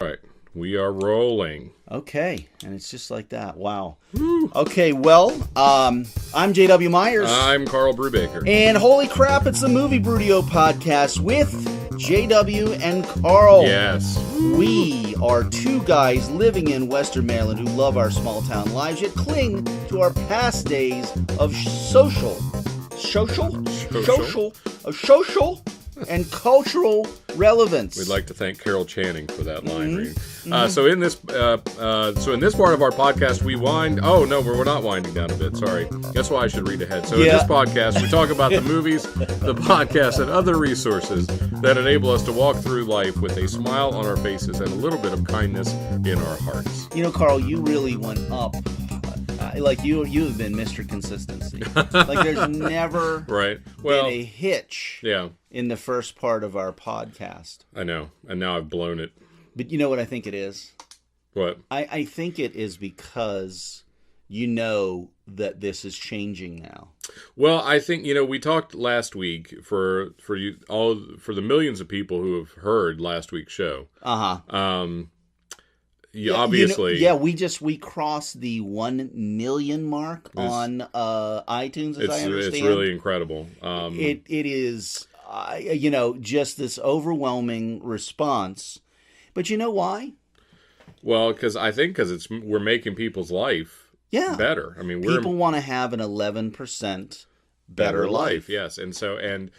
All right, we are rolling. Okay, and it's just like that. Wow. Woo. Okay, well, I'm J.W. Myers. I'm Karl Brubaker. And holy crap, it's the Movie Brewdio podcast with J.W. and Karl. Yes. We are two guys living in Western Maryland who love our small town lives, yet cling to our past days of social and cultural relevance. We'd like to thank Carol Channing for that line reading. So in this part of our podcast, we wind. Oh no, we're not winding down a bit. Sorry, that's why I should read ahead. So in this podcast, we talk about the movies, the podcast, and other resources that enable us to walk through life with a smile on our faces and a little bit of kindness in our hearts. You know, Karl, you really went up. Like you have been Mr. Consistency. Like there's never been a hitch in the first part of our podcast. I know, and now I've blown it. But you know what I think it is? What? I think it is because you know that this is changing now. Well, I think we talked last week for the millions of people who have heard last week's show. Obviously. We crossed the 1 million mark on iTunes, as I understand. It's really incredible. It is, just this overwhelming response. But you know why? Well, because we're making people's life better. I mean, people want to have an 11% better life. Yes, and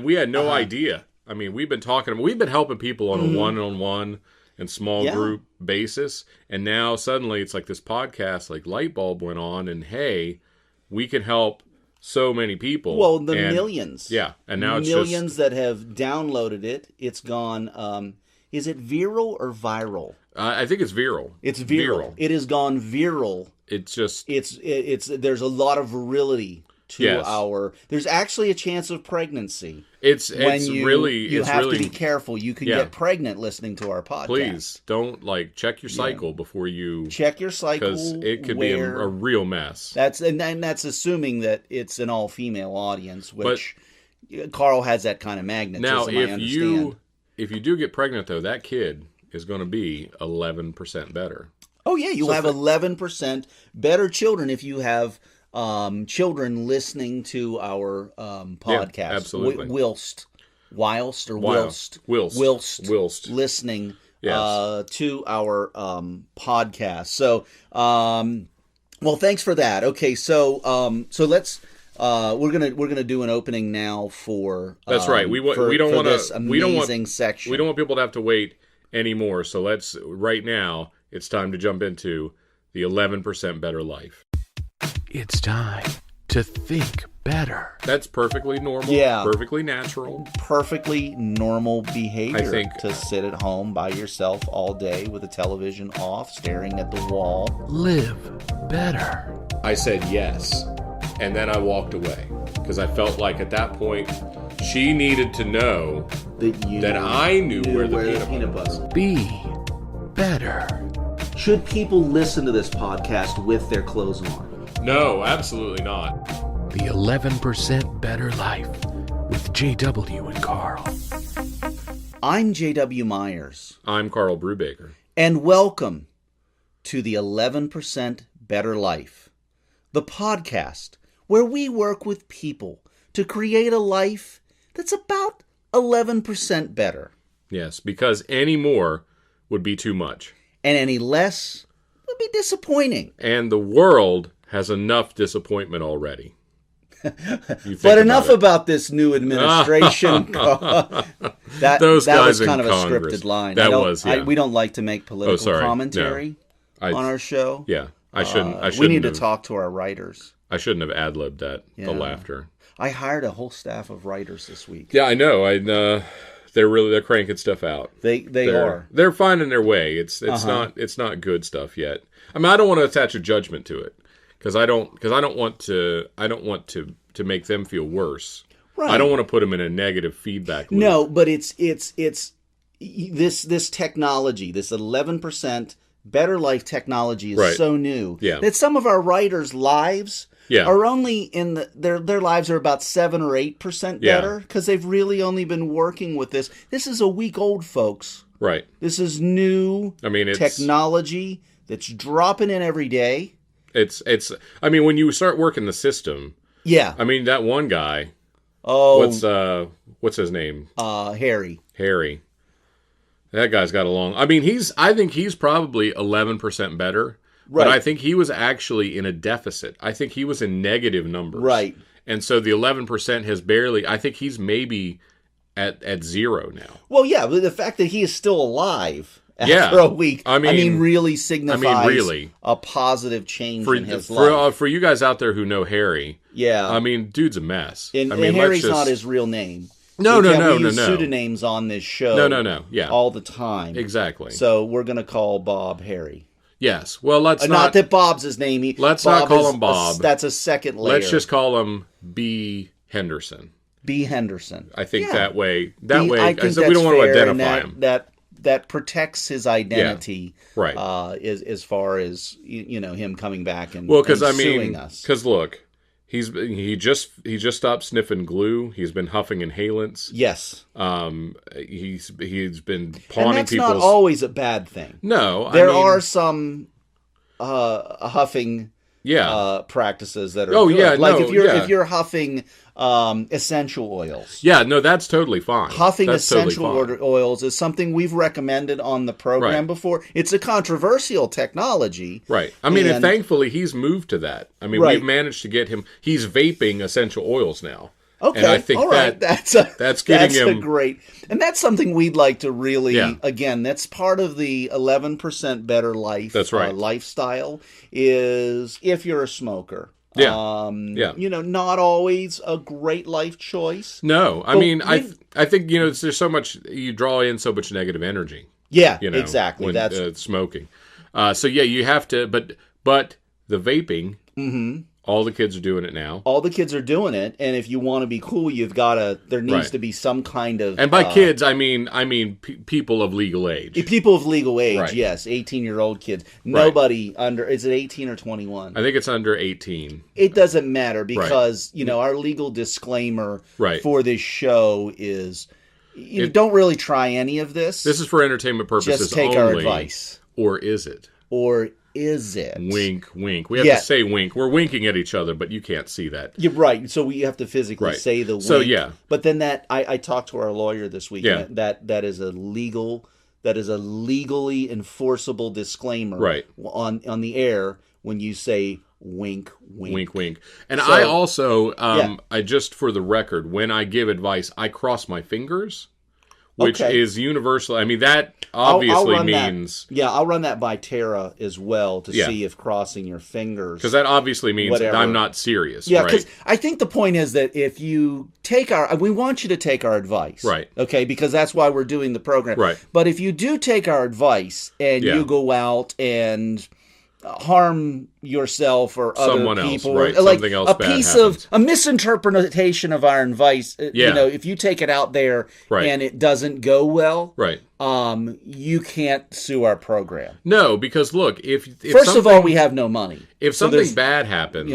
we had no idea. I mean, we've been helping people on a one-on-one and small group basis, and now suddenly it's like this podcast, like light bulb went on, and hey, we can help so many people. Well, millions, and now it's millions that have downloaded it. It's gone. Is it viral or viral? I think it's viral. It's viral. It has gone viral. It's just it's there's a lot of virility to our. There's actually a chance of pregnancy. You have to be careful. You can get pregnant listening to our podcast. Please don't check your cycle before you check your cycle, because it could be a real mess. That's assuming that it's an all-female audience, which Karl has that kind of magnetism. Now, if you do get pregnant, though, that kid is going to be 11% better. Oh yeah, you'll have 11% better children if you have children listening to our podcast. Yeah, absolutely. Whilst listening to our podcast. So, well, thanks for that. Okay, so let's we're gonna do an opening now for that's right. We don't want this amazing section. We don't want people to have to wait anymore. So right now it's time to jump into the 11% better life. It's time to think better. That's perfectly normal. Perfectly natural. Perfectly normal behavior. I think to sit at home by yourself all day with the television off, staring at the wall. Live better. I said yes, and then I walked away because I felt like at that point she needed to know that I knew where the peanut butter was. Be better. Should people listen to this podcast with their clothes on? No, absolutely not. The 11% Better Life with J.W. and Karl. I'm J.W. Myers. I'm Karl Brubaker. And welcome to the 11% Better Life, the podcast where we work with people to create a life that's about 11% better. Yes, because any more would be too much. And any less would be disappointing. And the world has enough disappointment already. But enough about this new administration. Those guys was kind of Congress. A scripted line. We don't like to make political commentary on our show. Yeah, I shouldn't. We need to talk to our writers. I shouldn't have ad-libbed that. The laughter. I hired a whole staff of writers this week. Yeah, I know. They're cranking stuff out. They're finding their way. It's not good stuff yet. I mean, I don't want to attach a judgment to it because I don't want to make them feel worse. Right. I don't want to put them in a negative feedback loop. No, but it's this technology, this 11% Better Life technology is so new that some of our writers' lives are only in their lives are about 7 or 8% better because they've really only been working with this. This is a week old, folks. Right. This is new it's technology that's dropping in every day. It's when you start working the system. Yeah. That one guy. Oh. What's his name? Harry. Harry. That guy's got a long. I think he's probably 11% better. Right. But I think he was actually in a deficit. I think he was in negative numbers. Right. And so the 11% has barely. I think he's maybe at 0 now. Well, yeah, but the fact that he is still alive after a week, really signifies a positive change in his life. For you guys out there who know Harry, dude's a mess. And Harry's not his real name. No. We use pseudonyms on this show. No. Yeah. All the time. Exactly. So we're going to call Bob Harry. Yes. Well, let's not that Bob's his name. Let's not call him Bob. That's a second layer. Let's just call him B. Henderson. B. Henderson. I think that way. I think we don't want to identify him. That protects his identity. Yeah. Right. As far as him coming back and suing us. Because look. He just stopped sniffing glue. He's been huffing inhalants. Yes. He's been pawning and that's people's... not always a bad thing. No, there are some huffing practices that are good. Like if you're huffing essential oils. Yeah, no, that's totally fine. Huffing essential oils is something we've recommended on the program before. It's a controversial technology. Right. And thankfully he's moved to that. We've managed to get him. He's vaping essential oils now. Okay, and I think all right. That's him a great, and that's something we'd like to really. Again, that's part of the 11% better life. That's right. Lifestyle is if you're a smoker. Yeah. Not always a great life choice. No, I think there's so much you draw in so much negative energy. Yeah, exactly. When, that's smoking. You have to, but the vaping. Mm-hmm. All the kids are doing it now. All the kids are doing it, and if you want to be cool, there needs to be some kind of... And by kids, I mean people of legal age. People of legal age, yes. 18-year-old kids. Nobody under... Is it 18 or 21? I think it's under 18. It doesn't matter because, our legal disclaimer for this show is... don't really try any of this. This is for entertainment purposes only. Just take our advice. Or is it? Or is it? Wink, wink. We have to say wink. We're winking at each other, but you can't see that. You're right. So we have to physically say the wink. So, yeah. But then I talked to our lawyer this week. Yeah. That is a legally enforceable disclaimer on the air when you say wink, wink. Wink, wink. And I also, I just for the record, when I give advice, I cross my fingers. Which is universal. That obviously means... I'll run that by Tara as well to see if crossing your fingers... Because that obviously means I'm not serious, Yeah, because I think the point is that if you take we want you to take our advice. Right. Okay, because that's why we're doing the program. Right. But if you do take our advice and you go out and... harm yourself or someone other people, else, right? Like something else a bad piece happens. of a misinterpretation of our advice. If you take it out there and it doesn't go well, you can't sue our program. No, because look, if first of all, we have no money. If something bad happens,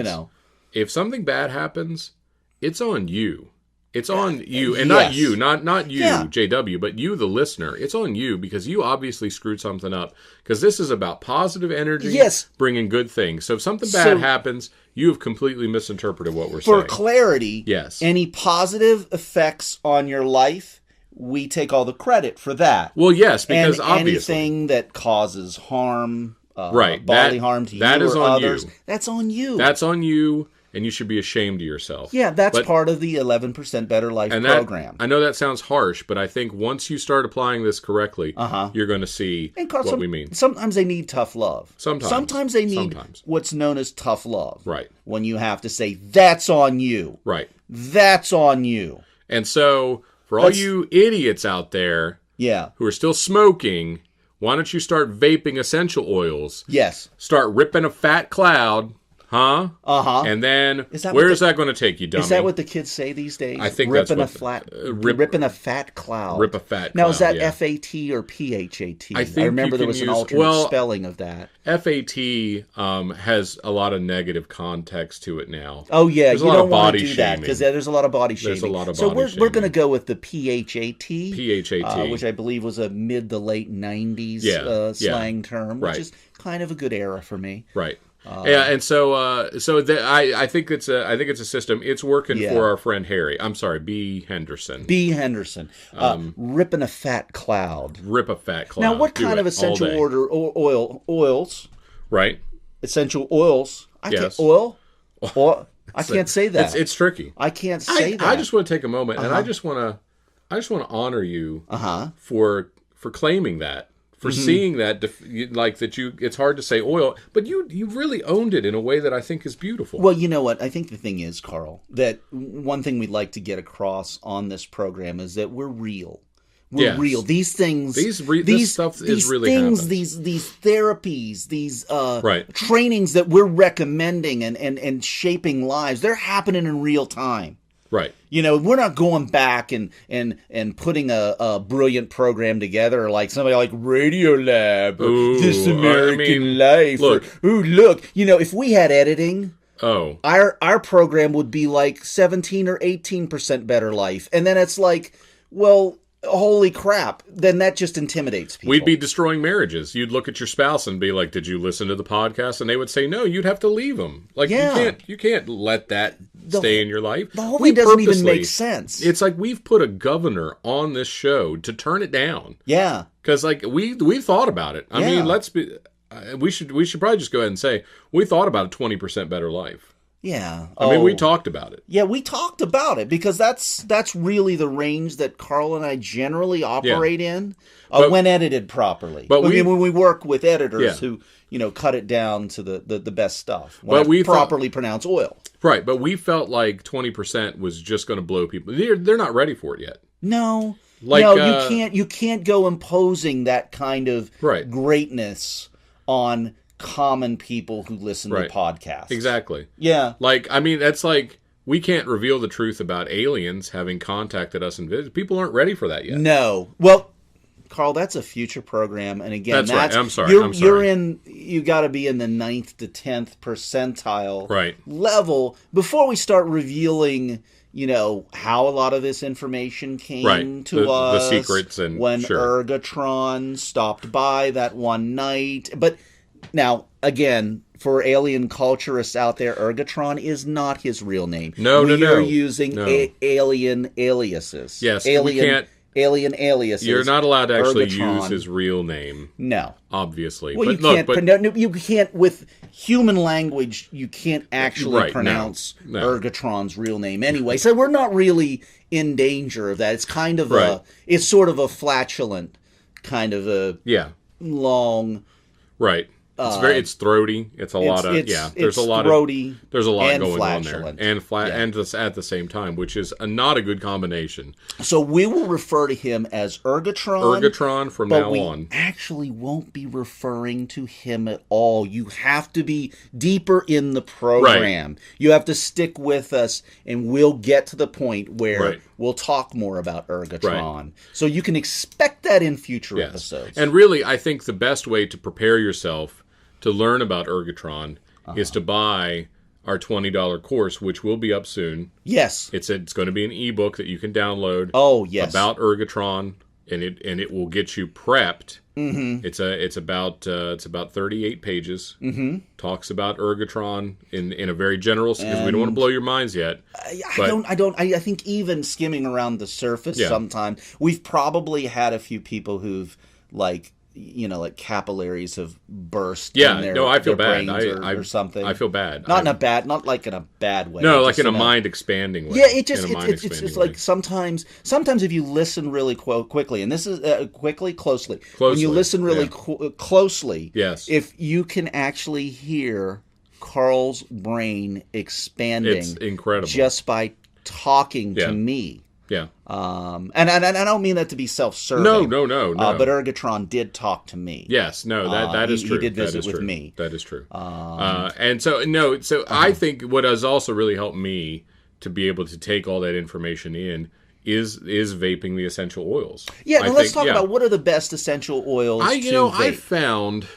if something bad happens, it's on you. It's on you, and not you, not you, JW, but you, the listener. It's on you because you obviously screwed something up. Because this is about positive energy, bringing good things. So if something bad happens, you have completely misinterpreted what we're saying. For clarity, yes, any positive effects on your life, we take all the credit for that. Well, yes, because and obviously anything that causes harm, bodily harm to you or others, that's on you. That's on you. And you should be ashamed of yourself. Yeah, that's part of the 11% Better Life program. I know that sounds harsh, but I think once you start applying this correctly, you're going to see what we mean. Sometimes they need tough love. Sometimes they need what's known as tough love. Right. When you have to say, that's on you. Right. That's on you. And so, for all you idiots out there who are still smoking, why don't you start vaping essential oils? Yes. Start ripping a fat cloud. huh? Uh-huh. And then where is that going to take you, dummy? Is that what the kids say these days? I think ripping that's what ripping a fat cloud. Rip a fat cloud. Now, is that yeah. FAT or PHAT? I think remember there was an alternate spelling of that. FAT has a lot of negative context to it now. Oh yeah, there's you don't want to do that because there's a lot of body shaming. There's a lot of so body we're going to go with the PHAT, which I believe was a mid to late 90s slang term, which is kind of a good era for me. Right. Yeah, and so I think it's a system. It's working for our friend Harry. I'm sorry, B. Henderson. B. Henderson. Ripping a fat cloud. Rip a fat cloud. Now, what kind of essential oils? Right. Essential oils. I can't say that. It's tricky. I can't say that. I just want to take a moment and I just want to honor you for claiming that. For seeing that, it's hard to say oil, but you really owned it in a way that I think is beautiful. Well, you know what? I think the thing is, Karl, that one thing we'd like to get across on this program is that we're real. We're real. These things, this stuff is really things, these therapies, these trainings that we're recommending and shaping lives, they're happening in real time. Right. You know, we're not going back and putting a brilliant program together like somebody like Radiolab or This American Life. Look. You know, if we had editing, our program would be like 17 or 18% better life. And then it's like, well, holy crap, then that just intimidates people. We'd be destroying marriages. You'd look at your spouse and be like, did you listen to the podcast? And they would say, no, you'd have to leave them. Like, you can't let that stay in your life. The whole thing doesn't even make sense. It's like we've put a governor on this show to turn it down. Yeah. Because like we've thought about it. I mean, we should probably just go ahead and say, we thought about a 20% better life. Yeah. I mean, we talked about it. Yeah, we talked about it because that's really the range that Karl and I generally operate in when edited properly. But when we work with editors who, cut it down to the best stuff. When we properly pronounce oil. Right, but we felt like 20% was just going to blow people. They're not ready for it yet. No. You can't go imposing that kind of greatness on common people who listen to podcasts. Exactly. Yeah. Like, I mean, that's like, we can't reveal the truth about aliens having contacted us and visited. People aren't ready for that yet. No. Well, Karl, that's a future program. And again, that's right. I'm sorry. You got to be in the 9th to 10th percentile level before we start revealing, how a lot of this information came to us. The secrets and when Ergotron stopped by that one night. But now, again, for alien culturists out there, Ergotron is not his real name. No. We are using alien aliases. Yes, alien aliases. You're not allowed to actually use his real name. No. Obviously. Well, you can't, with human language, you can't actually pronounce Ergotron's real name anyway. So we're not really in danger of that. It's kind of it's sort of a flatulent kind of a long... Right. It's throaty. It's a lot of There's a lot going on there, and at the same time, which is not a good combination. So we will refer to him as Ergotron. Ergotron from now on. But we actually won't be referring to him at all. You have to be deeper in the program. Right. You have to stick with us, and we'll get to the point where we'll talk more about Ergotron. Right. So you can expect that in future episodes. And really, I think the best way to prepare yourself to learn about Ergotron is to buy our $20 course, which will be up soon. Yes. It's going to be an ebook that you can download. Oh, yes. About Ergotron, and it will get you prepped. Mm-hmm. It's about 38 pages. Mm-hmm. Talks about Ergotron in a very general, because we don't want to blow your minds yet. I think even skimming around the surface sometimes, we've probably had a few people who've like capillaries have burst. Yeah, in their, I feel bad. Or something. I feel bad. Not like in a bad way. No, like in a mind expanding way. Yeah, it's like sometimes if you listen really quickly, and this is closely. When you listen really closely, if you can actually hear Karl's brain expanding, it's incredible just by talking to me. Yeah. And I don't mean that to be self-serving. No. But Ergotron did talk to me. Yes, no, that is true. He did visit with me. That is true. And so I think what has also really helped me to be able to take all that information in is vaping the essential oils. Yeah, now let's talk about what are the best essential oils to vape. I found...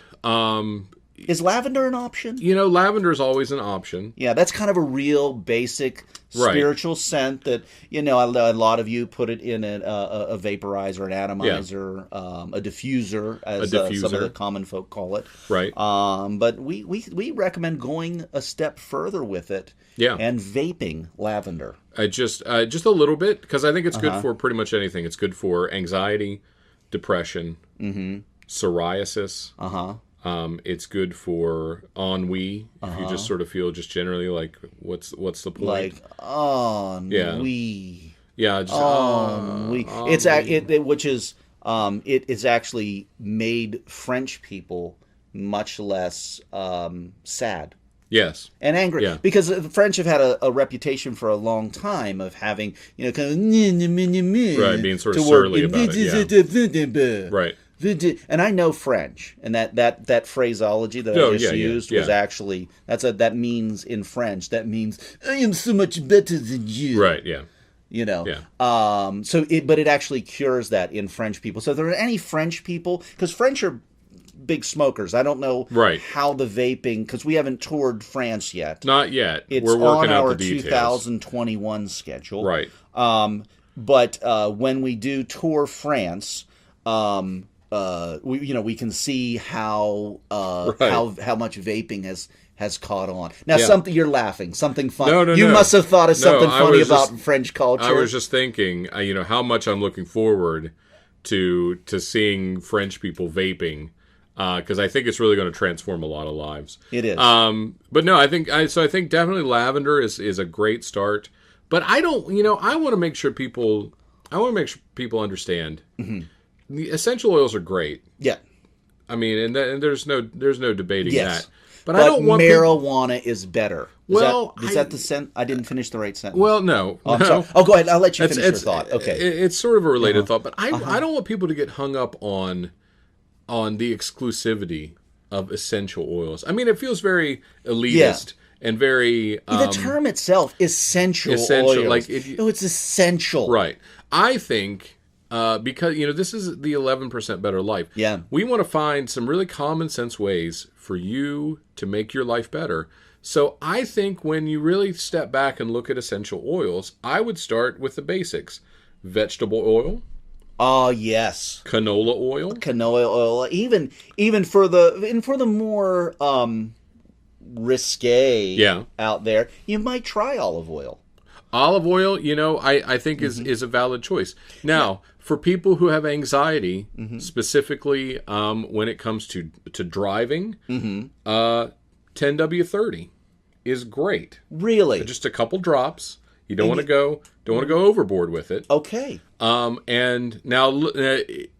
is lavender an option? Lavender is always an option. Yeah, that's kind of a real basic spiritual scent that, a lot of you put it in a vaporizer, an atomizer, a diffuser, as some of the common folk call it. Right. But we recommend going a step further with it and vaping lavender. Just a little bit, because I think it's good for pretty much anything. It's good for anxiety, depression, psoriasis. It's good for ennui, if you just sort of feel just generally like, what's the point? Like, ennui. Yeah, just ennui. It is actually made French people much less sad. Yes. And angry. Yeah. Because the French have had a reputation for a long time of having, kind of... Right, being sort of surly about it, yeah. Right. And I know French, and that phraseology that I just used was actually... that means, in French, that means, I am so much better than you. Right, yeah. But it actually cures that in French people. So if there are any French people... Because French are big smokers. I don't know how the vaping, because we haven't toured France yet. Not yet. We're working on our 2021 schedule. Right. But when we do tour France, we can see how much vaping has caught on. Now, something you're laughing, something funny. No, you must have thought of something funny about French culture. I was just thinking, how much I'm looking forward to seeing French people vaping. Because I think it's really going to transform a lot of lives. It is. But no, I think definitely lavender is a great start. But I don't, I want to make sure people understand the essential oils are great. Yeah. I mean, and there's no debating that. But I don't want marijuana is better. Is that the sentence? I didn't finish the right sentence. Well, no. I'm sorry. Oh, go ahead. I'll let you finish your thought. Okay. It's sort of a related thought, but I don't want people to get hung up on the exclusivity of essential oils. I mean, it feels very elitist and very... the term itself, essential oils. Like it's essential. Right. I think, because, this is the 11% Better Life. Yeah. We want to find some really common sense ways for you to make your life better. So I think when you really step back and look at essential oils, I would start with the basics. Vegetable oil. Oh, yes. Canola oil. Canola oil. Even for the more risque out there, you might try olive oil. Olive oil, I think is a valid choice. Now, for people who have anxiety, specifically when it comes to driving, 10W30 is great. Really? Just a couple drops. You don't want to go overboard with it. Okay. And now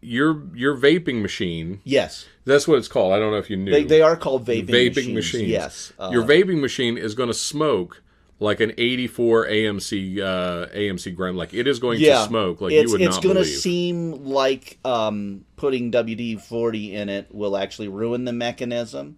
your vaping machine. Yes. That's what it's called. I don't know if you knew. They are called vaping machines. Yes. Your vaping machine is going to smoke like an 84 AMC gram. Like it is going to smoke like you would not believe. It's going to seem like putting WD-40 in it will actually ruin the mechanism.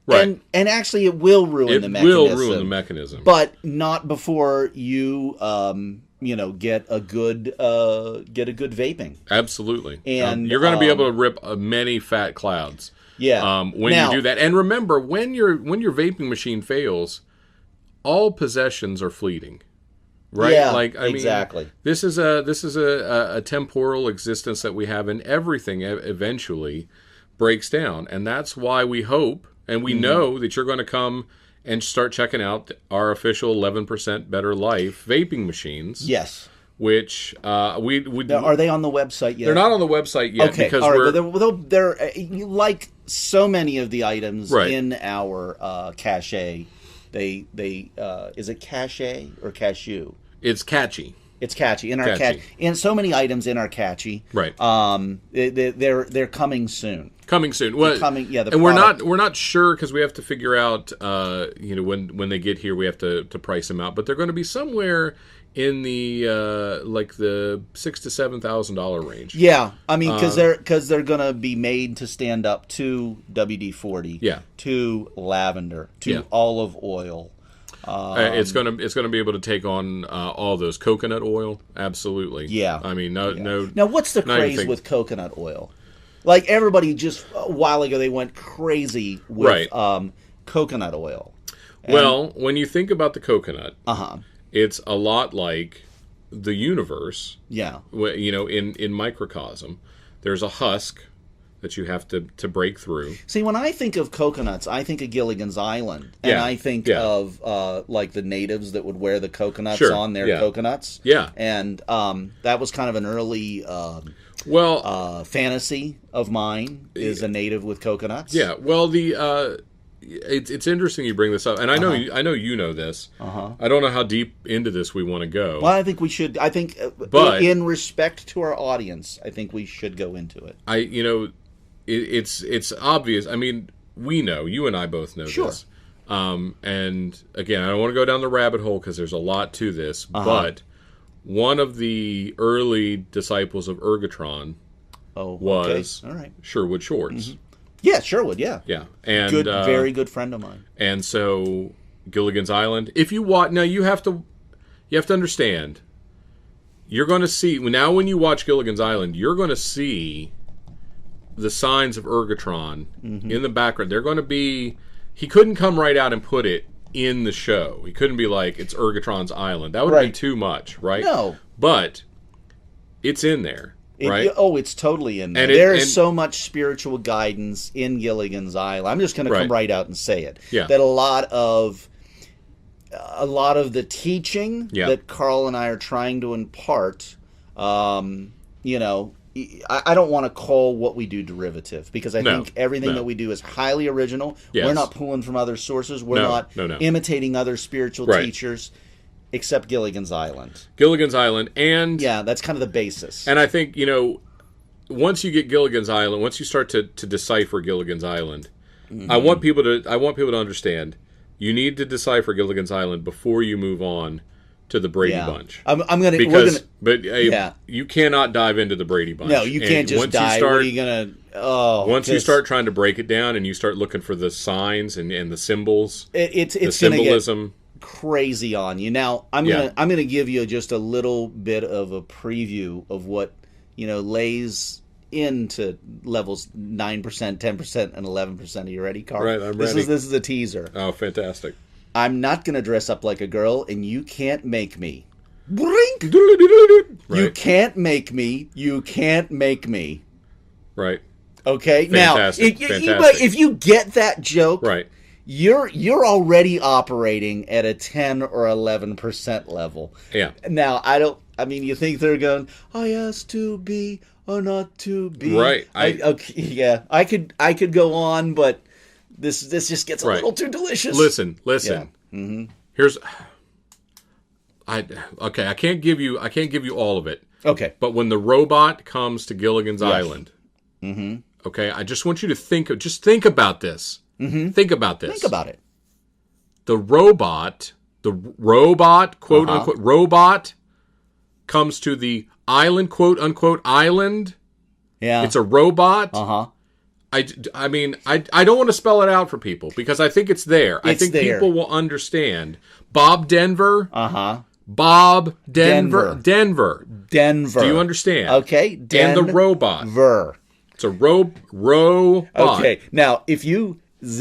Right. And actually it will ruin the mechanism. It will ruin the mechanism. But not before you get a good vaping. Absolutely. And you're going to be able to rip many fat clouds. Yeah. When you do that. And remember, when your vaping machine fails, all possessions are fleeting. Right? Yeah, exactly. This is a temporal existence that we have, and everything eventually breaks down. And that's why we hope and we know that you're going to come and start checking out our official 11% Better Life vaping machines. Yes. Which are they on the website yet? They're not on the website yet. Okay. Because they're like so many of the items in our cache. They is it cache or cashew? It's catchy. It's catchy. Catchy. And so many items in are catchy. Right. They're coming soon. Coming soon. Well, and we're not sure because we have to figure out. When they get here, we have to price them out. But they're going to be somewhere in the like the $6,000 to $7,000 range. Yeah, I mean because they're going to be made to stand up to WD-40. Yeah. To lavender. To olive oil. It's gonna be able to take on all those coconut oil. Absolutely. Yeah. I mean, no. Now, what's the craze with coconut oil? Like everybody just a while ago, they went crazy with coconut oil. Well, when you think about the coconut, it's a lot like the universe. Yeah. In microcosm, there's a husk that you have to break through. See, when I think of coconuts, I think of Gilligan's Island, and I think of like the natives that would wear the coconuts on their coconuts. Yeah, and that was kind of an early fantasy of mine is a native with coconuts. Yeah, well, it's interesting you bring this up, and I know you know this. I don't know how deep into this we want to go. Well, I think we should. I think, but in respect to our audience, I think we should go into it. It's obvious. I mean, we know. You and I both know this. And again, I don't want to go down the rabbit hole because there's a lot to this. But one of the early disciples of Ergotron was Sherwood Shorts. Yeah, Sherwood. Yeah, and very good friend of mine. And so Gilligan's Island. If you watch now, you have to understand. You're going to see now when you watch Gilligan's Island, you're going to see the signs of Ergotron in the background. They're going to be. He couldn't come right out and put it in the show. He couldn't be like it's Ergotron's Island. That would have been too much, right? No, but it's in there, right? It's totally in there. And there is so much spiritual guidance in Gilligan's Island. I'm just going to come right out and say it. Yeah. That a lot of the teaching that Karl and I are trying to impart, I don't want to call what we do derivative because I think everything that we do is highly original. Yes. We're not pulling from other sources. We're not imitating other spiritual teachers, except Gilligan's Island. Gilligan's Island, and that's kind of the basis. And I think once you get Gilligan's Island, once you start to decipher Gilligan's Island, I want people to understand. You need to decipher Gilligan's Island before you move on to the Brady Bunch. You cannot dive into the Brady Bunch. No, you can't just dive. What are you gonna? Once you start trying to break it down and you start looking for the signs and the symbols, it's the symbolism. Crazy on you. Now I'm gonna give you just a little bit of a preview of what lays into levels 9%, 10%, and 11%. Are you ready, Karl? Right, I'm ready. This is a teaser. Oh, fantastic. I'm not going to dress up like a girl, and you can't make me. Brink! Right. You can't make me. You can't make me. Right. Okay? Fantastic. If you get that joke, right, you're already operating at a 10 or 11% level. Yeah. Now, you think they're going, I asked to be or not to be. Right. I could go on, but this just gets a little too delicious. Listen. Yeah. Mm-hmm. I can't give you all of it. Okay. But when the robot comes to Gilligan's Island, okay, I just want you to think about this. Mm-hmm. Think about this. Think about it. The robot, quote unquote, robot comes to the island, quote unquote, island. Yeah. It's a robot. Uh-huh. I don't want to spell it out for people because I think it's there. I think people will understand. Bob Denver. Uh-huh. Bob Denver. Denver. Do you understand? Okay. And the robot. It's a robot. Okay. Now, if you have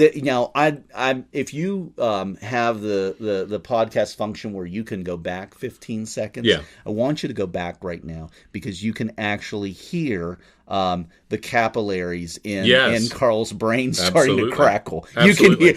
the podcast function where you can go back 15 seconds, I want you to go back right now because you can actually hear the capillaries in Karl's brain starting to crackle. Absolutely. You can hear.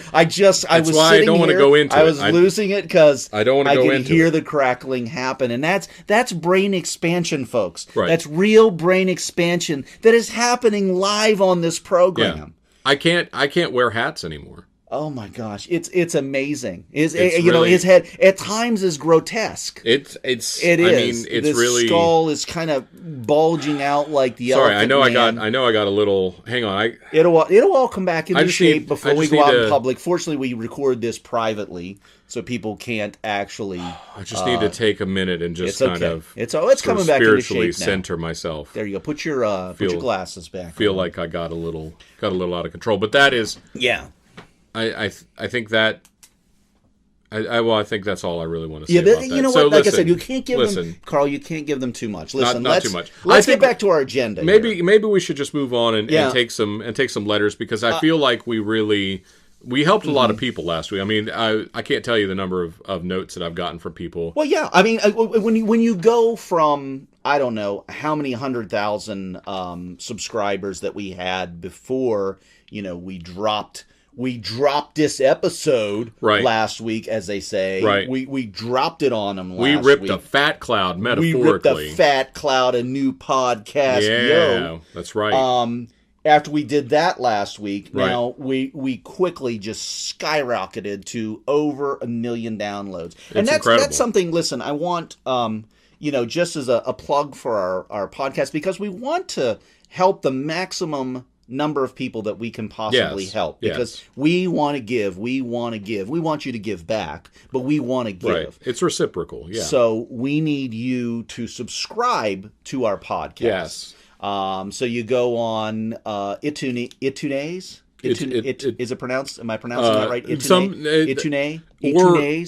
I was why I don't want to go into I was losing it because I don't want to go into hear the crackling happen, and that's brain expansion, folks. Right. That's real brain expansion that is happening live on this program. Yeah. I can't wear hats anymore. Oh my gosh, it's amazing. It's You know, really- his head at times is grotesque. It It I is. mean, it's the really. skull is kind of bulging out like the Sorry, elephant man. I know I got a little. Hang on, It'll all come back into just shape need- before I we just go out need in to- public. Fortunately, we record this privately, so people can't actually. I just need to take a minute and just It's kind okay. of. It's sort coming of back into spiritually shape now. center myself. There you go. Put your glasses back. Feel on. like I got a little out of control, but that is. Yeah. I think that. I think that's all I really want to say Yeah, about but that. you know So what? Like listen, I said, you can't give listen, them, Carl. You can't give them too much. Listen, not too much. Let's I think- get back to our agenda. Maybe here. maybe we should just move on and take some letters, because I feel like we helped a lot of people last week. I mean, I can't tell you the number of notes that I've gotten from people. Well, yeah. I mean, when you go from I don't know how many 100,000 subscribers that we had before, you know, we dropped this episode last week, as they say. Right. We dropped it on them last We ripped week. a fat cloud, We metaphorically. ripped a fat cloud, a new podcast. Yeah, that's right. After we did that last week, Right. now we quickly just skyrocketed to over 1 million downloads. And It's incredible. that's something, listen, I want, you know, just as a plug for our podcast, because we want to help the maximum number of people that we can possibly help, because we want to give, we want you to give back, but we want to give. Right. It's reciprocal. Yeah. So we need you to subscribe to our podcast. Yes. So you go on iTunes. Is it pronounced? Am I pronouncing that right? iTunes.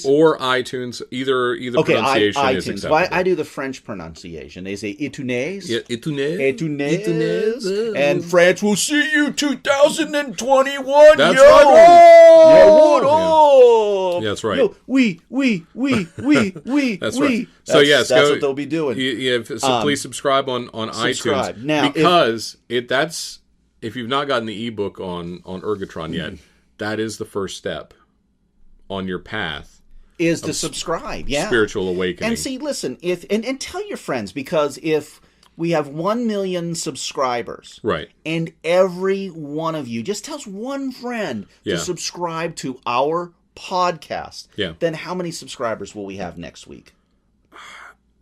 Or iTunes. Either Okay, pronunciation is iTunes. acceptable. Well, I do the French pronunciation. They say iTunes. Yeah, iTunes. iTunes. And France will see you 2021. That's yo! right. Yo, what up? Yeah, that's right. Yo, we. That's right. So yes, that's go, what they'll be doing. So please subscribe on subscribe. iTunes Now, because if you've not gotten the ebook on Ergotron yet, that is the first step on your path Is to subscribe. Yeah. spiritual awakening. And see, listen, and tell your friends, because if we have 1 million subscribers, right, and every one of you just tells one friend to subscribe to our podcast, then how many subscribers will we have next week?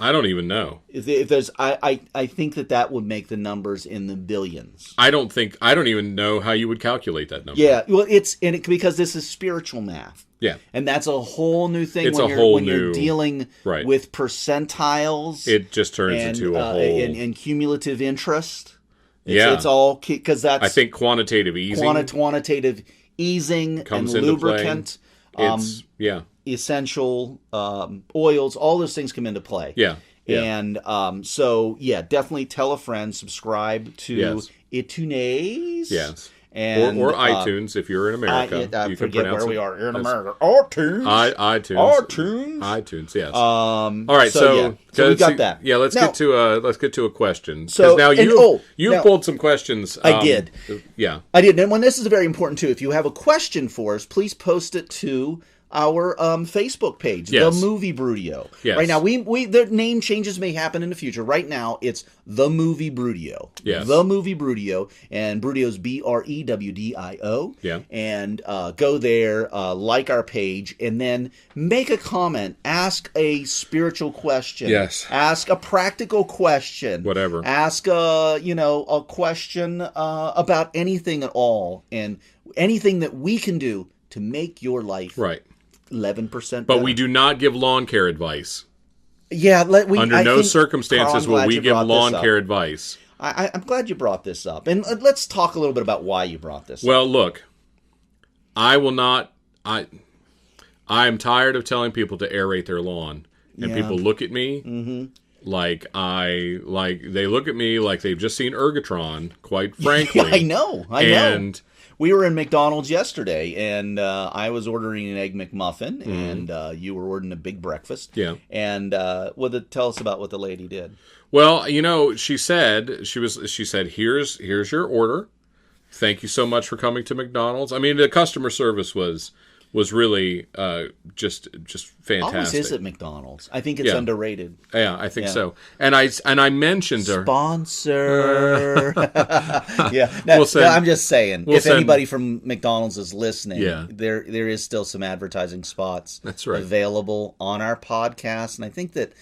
I don't even know. If there's, I think that would make the numbers in the billions. I don't even know how you would calculate that number. Yeah, well, because this is spiritual math. Yeah. And that's a whole new thing. It's when you're dealing right. with percentiles. It just turns into a whole... And cumulative interest. It's all... Because that's... I think quantitative easing... Quantitative easing comes and into lubricant. Play. Essential oils. All those things come into play. Yeah. And so, definitely tell a friend. Subscribe to iTunes. Yes. And, or iTunes if you're in America. I forget where we are in America. iTunes. iTunes. Yes. All right. So we got that. Yeah. Let's get to a question. So now you pulled some questions. I did. Yeah. I did. And this is very important too. If you have a question for us, please post it to our Facebook page, The Movie Brewdio. Yes. Right now, the name changes may happen in the future. Right now, it's The Movie Brewdio. Yes. The Movie Brewdio, and Brewdio's BREWDIO. Yeah. And go there, like our page, and then make a comment. Ask a spiritual question. Yes. Ask a practical question. Whatever. Ask a question about anything at all, and anything that we can do to make your life 11% better. But we do not give lawn care advice. Yeah, under no circumstances will we give lawn care advice. I'm glad you brought this up, and let's talk a little bit about why you brought this up. Well, look, I will not. I am tired of telling people to aerate their lawn, and people look at me like they look at me like they've just seen Ergotron. Quite frankly, I know. And we were in McDonald's yesterday, and I was ordering an Egg McMuffin, and you were ordering a big breakfast. Yeah. And tell us about what the lady did. Well, she said, here's your order. Thank you so much for coming to McDonald's. I mean, the customer service was was really just fantastic. Always is at McDonald's. I think it's underrated. Yeah, I think so. And I mentioned her sponsor. No, I'm just saying. If anybody from McDonald's is listening, there is still some advertising spots. That's right. Available on our podcast, and I think that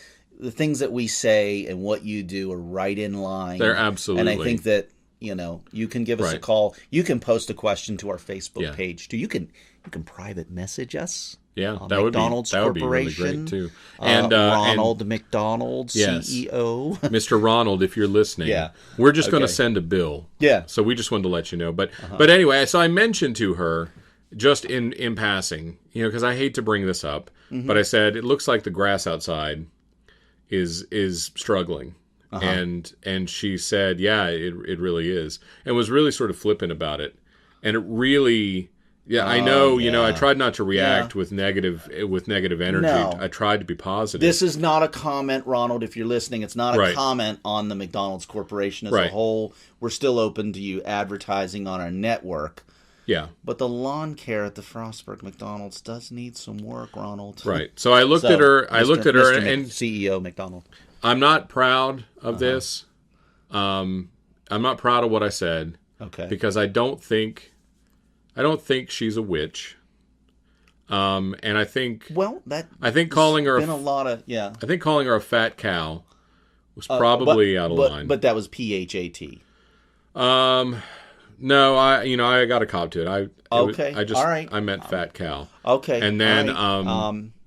the things that we say and what you do are right in line. They're absolutely. And I think that you can give us a call. You can post a question to our Facebook page too. You can private message us. Yeah, that McDonald's would be really great too. And Ronald McDonald, CEO, Mr. Ronald, if you're listening, we're just going to send a bill. Yeah. So we just wanted to let you know. But anyway, so I mentioned to her just in passing, because I hate to bring this up, but I said it looks like the grass outside is struggling. And she said, yeah, it really is, and was really sort of flippant about it, and it really. Yeah, I know. I tried not to react with negative energy. No. I tried to be positive. This is not a comment, Ronald. If you're listening, it's not a comment on the McDonald's Corporation as a whole. We're still open to you advertising on our network. Yeah, but the lawn care at the Frostburg McDonald's does need some work, Ronald. Right. So I looked at her. I looked at her, and CEO McDonald. I'm not proud of this. I'm not proud of what I said. Okay. Because I don't think she's a witch. And I think calling her been a lot of I think calling her a fat cow was probably out of line. But that was PHAT. No, I got a cop to it. I meant fat cow. Okay. And then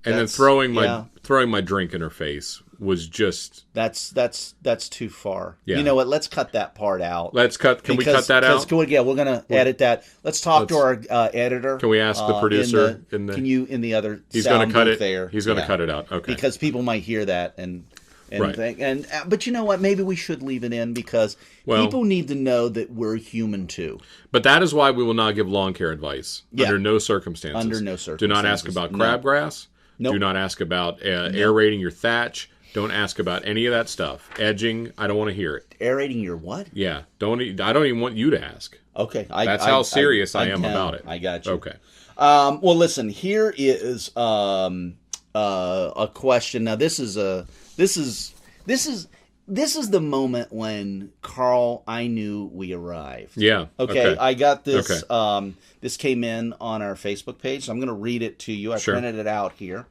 then throwing my drink in her face was just that's too far. Yeah. You know what? Let's cut that part out. Can we cut that out? We're gonna edit that. Let's talk to our editor. Can we ask the producer in the other? He's going to cut it there. He's going to cut it out. Okay. Because people might hear that and think, but you know what? Maybe we should leave it in because people need to know that we're human too. But that is why we will not give lawn care advice under no circumstances. Under no circumstances. Do not ask about crabgrass. Nope. Do not ask about aerating your thatch. Don't ask about any of that stuff. Edging, I don't want to hear it. Aerating your what? Yeah, I don't even want you to ask. Okay, that's how serious I am about it. I got you. Okay. Well, listen. Here is a question. Now, this is the moment when Karl, I knew we arrived. Yeah. Okay. I got this. Okay. This came in on our Facebook page, so I'm going to read it to you. I printed it out here.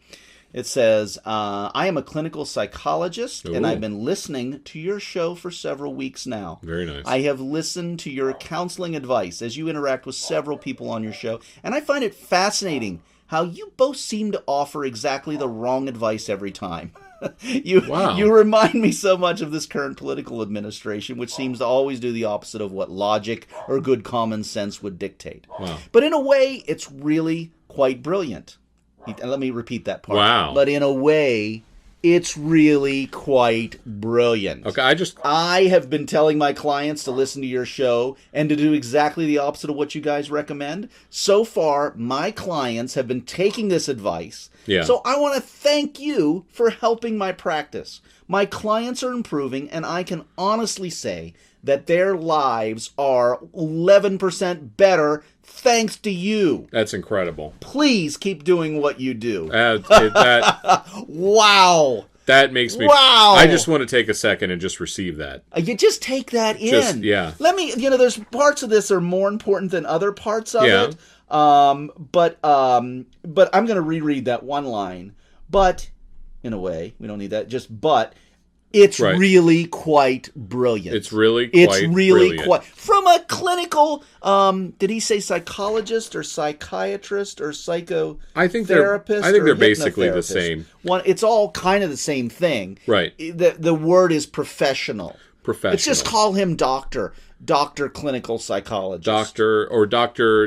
It says, I am a clinical psychologist, and I've been listening to your show for several weeks now. Very nice. I have listened to your counseling advice as you interact with several people on your show, and I find it fascinating how you both seem to offer exactly the wrong advice every time. You remind me so much of this current political administration, which seems to always do the opposite of what logic or good common sense would dictate. Wow. But in a way, it's really quite brilliant. Let me repeat that part. Wow. But in a way, it's really quite brilliant. Okay, I have been telling my clients to listen to your show and to do exactly the opposite of what you guys recommend. So far, my clients have been taking this advice. Yeah. So I want to thank you for helping my practice. My clients are improving, and I can honestly say that their lives are 11% better thanks to you. That's incredible. Please keep doing what you do. Wow. That makes me... Wow. I just want to take a second and just receive that. You just take that in. Let me... there's parts of this that are more important than other parts of it. But I'm going to reread that one line. But, in a way, we don't need that. It's really quite brilliant. It's really brilliant. From a clinical, did he say psychologist or psychiatrist or psychotherapist? I think they're basically the same. It's all kind of the same thing. Right. The word is professional. Let's just call him doctor clinical psychologist. Dr.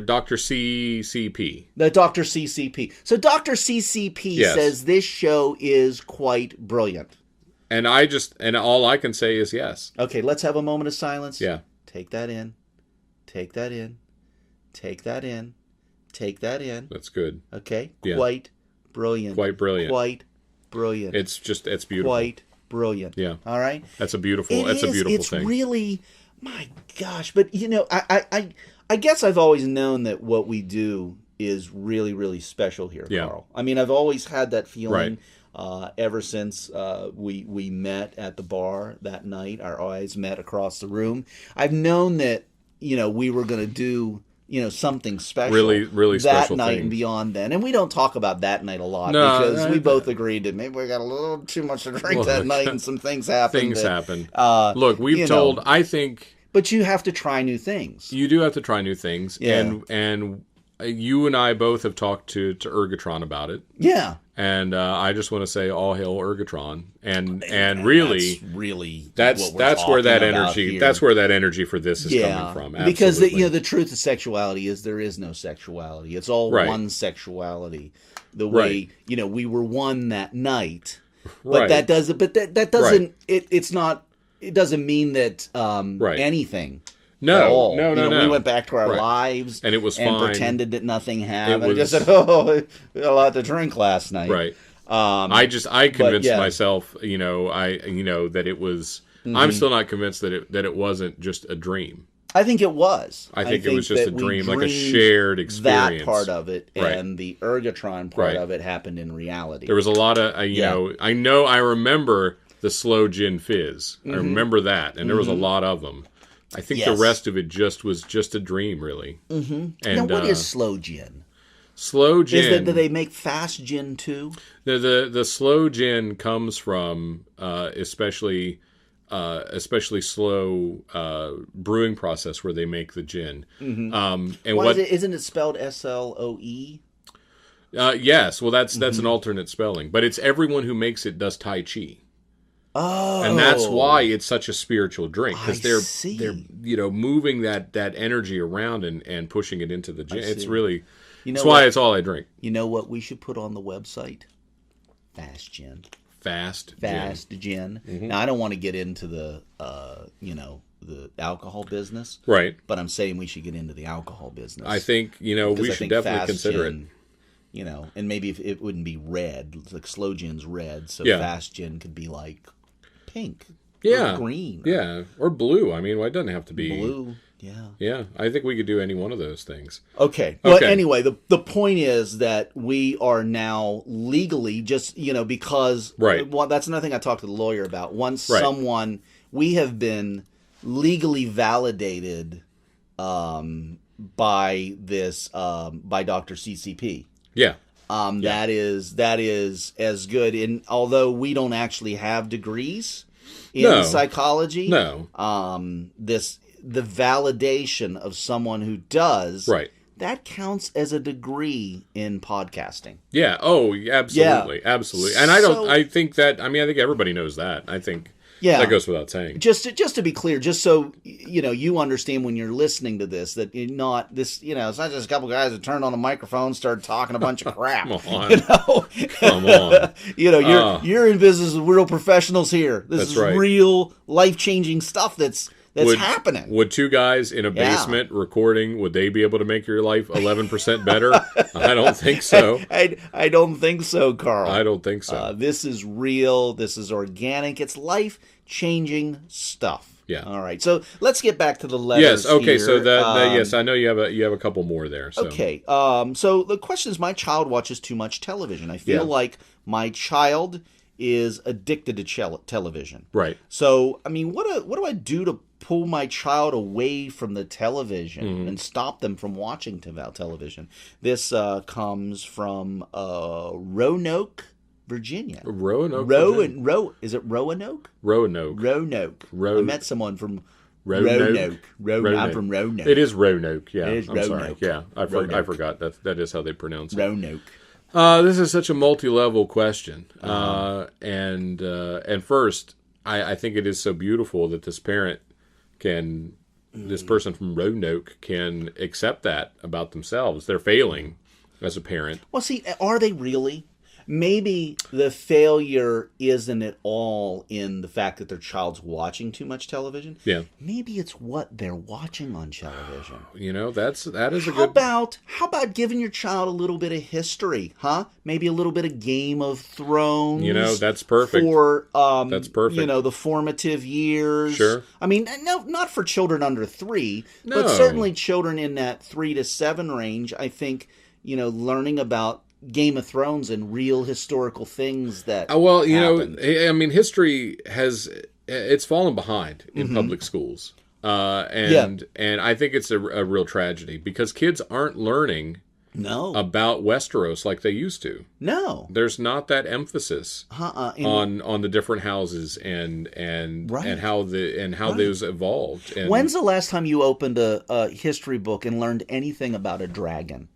CCP. The Dr. CCP. So Dr. CCP says this show is quite brilliant. And all I can say is yes. Okay, let's have a moment of silence. Yeah. Take that in. Take that in. Take that in. Take that in. That's good. Okay. Yeah. Quite brilliant. Quite brilliant. Quite brilliant. It's beautiful. Quite brilliant. Yeah. All right. That's a beautiful thing. It's really, my gosh. But I guess I've always known that what we do is really, really special here, Yeah. Karl. I mean, I've always had that feeling Right. ever since we met at the bar that night. Our eyes met across the room. I've known that, we were going to do, something special. Really, really that special night things. and beyond then. And we don't talk about that night a lot No, because we both agreed that maybe we got a little too much to drink that night and some things happened. Things that, happen. Look, we've told, I think... But you have to try new things. You do have to try new things. Yeah. And you and I both have talked to Ergotron about it. Yeah. And I just want to say all hail Ergotron. And really, that's where that energy for this is coming from. Absolutely. Because the truth of sexuality is there is no sexuality. It's all one sexuality. The way we were one that night, but that doesn't. But that doesn't. It's not. It doesn't mean that anything. No. We went back to our lives, and it was and fine. Pretended that nothing happened. I just said, we had a lot to drink last night. Right. I convinced myself, that it was. Mm-hmm. I'm still not convinced that it wasn't just a dream. I think it was. I think it was just a dream, like a shared experience. That part of it and the Ergotron part of it happened in reality. There was a lot of, I remember the slow gin fizz. Mm-hmm. I remember that, and there was a lot of them. I think the rest of it was just a dream, really. Mm-hmm. And now, what is slow gin? Slow gin. Do they make fast gin too? The slow gin comes from especially slow brewing process where they make the gin. Mm-hmm. And isn't it spelled SLOE? Yes. Well, that's an alternate spelling, but it's everyone who makes it does Tai Chi. Oh, and that's why it's such a spiritual drink, because they're moving that energy around and pushing it into the gin. It's really that's why it's all I drink. You know what we should put on the website? Fast gin. Fast gin. Mm-hmm. Now I don't want to get into the the alcohol business, right? But I'm saying we should get into the alcohol business. I think we should definitely consider it. And maybe if it wouldn't be red, like slow gin's red, so fast gin could be like pink, or green, or blue. I mean, it doesn't have to be blue. Yeah. I think we could do any one of those things. Okay. But anyway, the point is that we are now legally just because well, that's another thing I talked to the lawyer about. Once we have been legally validated by this by Dr. CCP. Yeah. That is as good. And although we don't actually have degrees in psychology, the validation of someone who does, that counts as a degree in podcasting. Yeah. Oh, absolutely, absolutely. And I think everybody knows that. I think. Yeah, that goes without saying. Just to be clear, just so you understand when you're listening to this, that it's not just a couple guys that turned on the microphone, started talking a bunch of crap. Come on, come on. You're in business with real professionals here. This is real life-changing stuff that's happening. Would two guys in a basement recording, would they be able to make your life 11% better? I don't think so. I don't think so, Karl. I don't think so. This is real. This is organic. It's life-changing stuff. Yeah. All right. So let's get back to the letters. Yes. Okay. Here. So yes, I know you have a couple more there. So. Okay. So the question is, my child watches too much television. I feel like my child is addicted to television. Right. So I mean, what do I do to pull my child away from the television and stop them from watching television? This comes from Roanoke, Virginia. Roanoke? Is it Roanoke? Roanoke. I met someone from Roanoke. I'm from Roanoke. It is Roanoke, yeah. It is Roanoke. Sorry. Yeah, I forgot. That is how they pronounce it. Roanoke. This is such a multi-level question. And first, I think it is so beautiful that this person from Roanoke can accept that about themselves. They're failing as a parent. Well, see, are they really? Maybe the failure isn't at all in the fact that their child's watching too much television. Yeah. Maybe it's what they're watching on television. That is a good... How about giving your child a little bit of history, huh? Maybe a little bit of Game of Thrones. That's perfect. That's perfect. The formative years. Sure. I mean, no, not for children under 3, but certainly children in that 3 to 7 range, I think... learning about Game of Thrones and real historical things that happened. I mean, history it's fallen behind in public schools. And I think it's a real tragedy because kids aren't learning about Westeros like they used to. No. There's not that emphasis on the different houses and how those evolved. And when's the last time you opened a history book and learned anything about a dragon?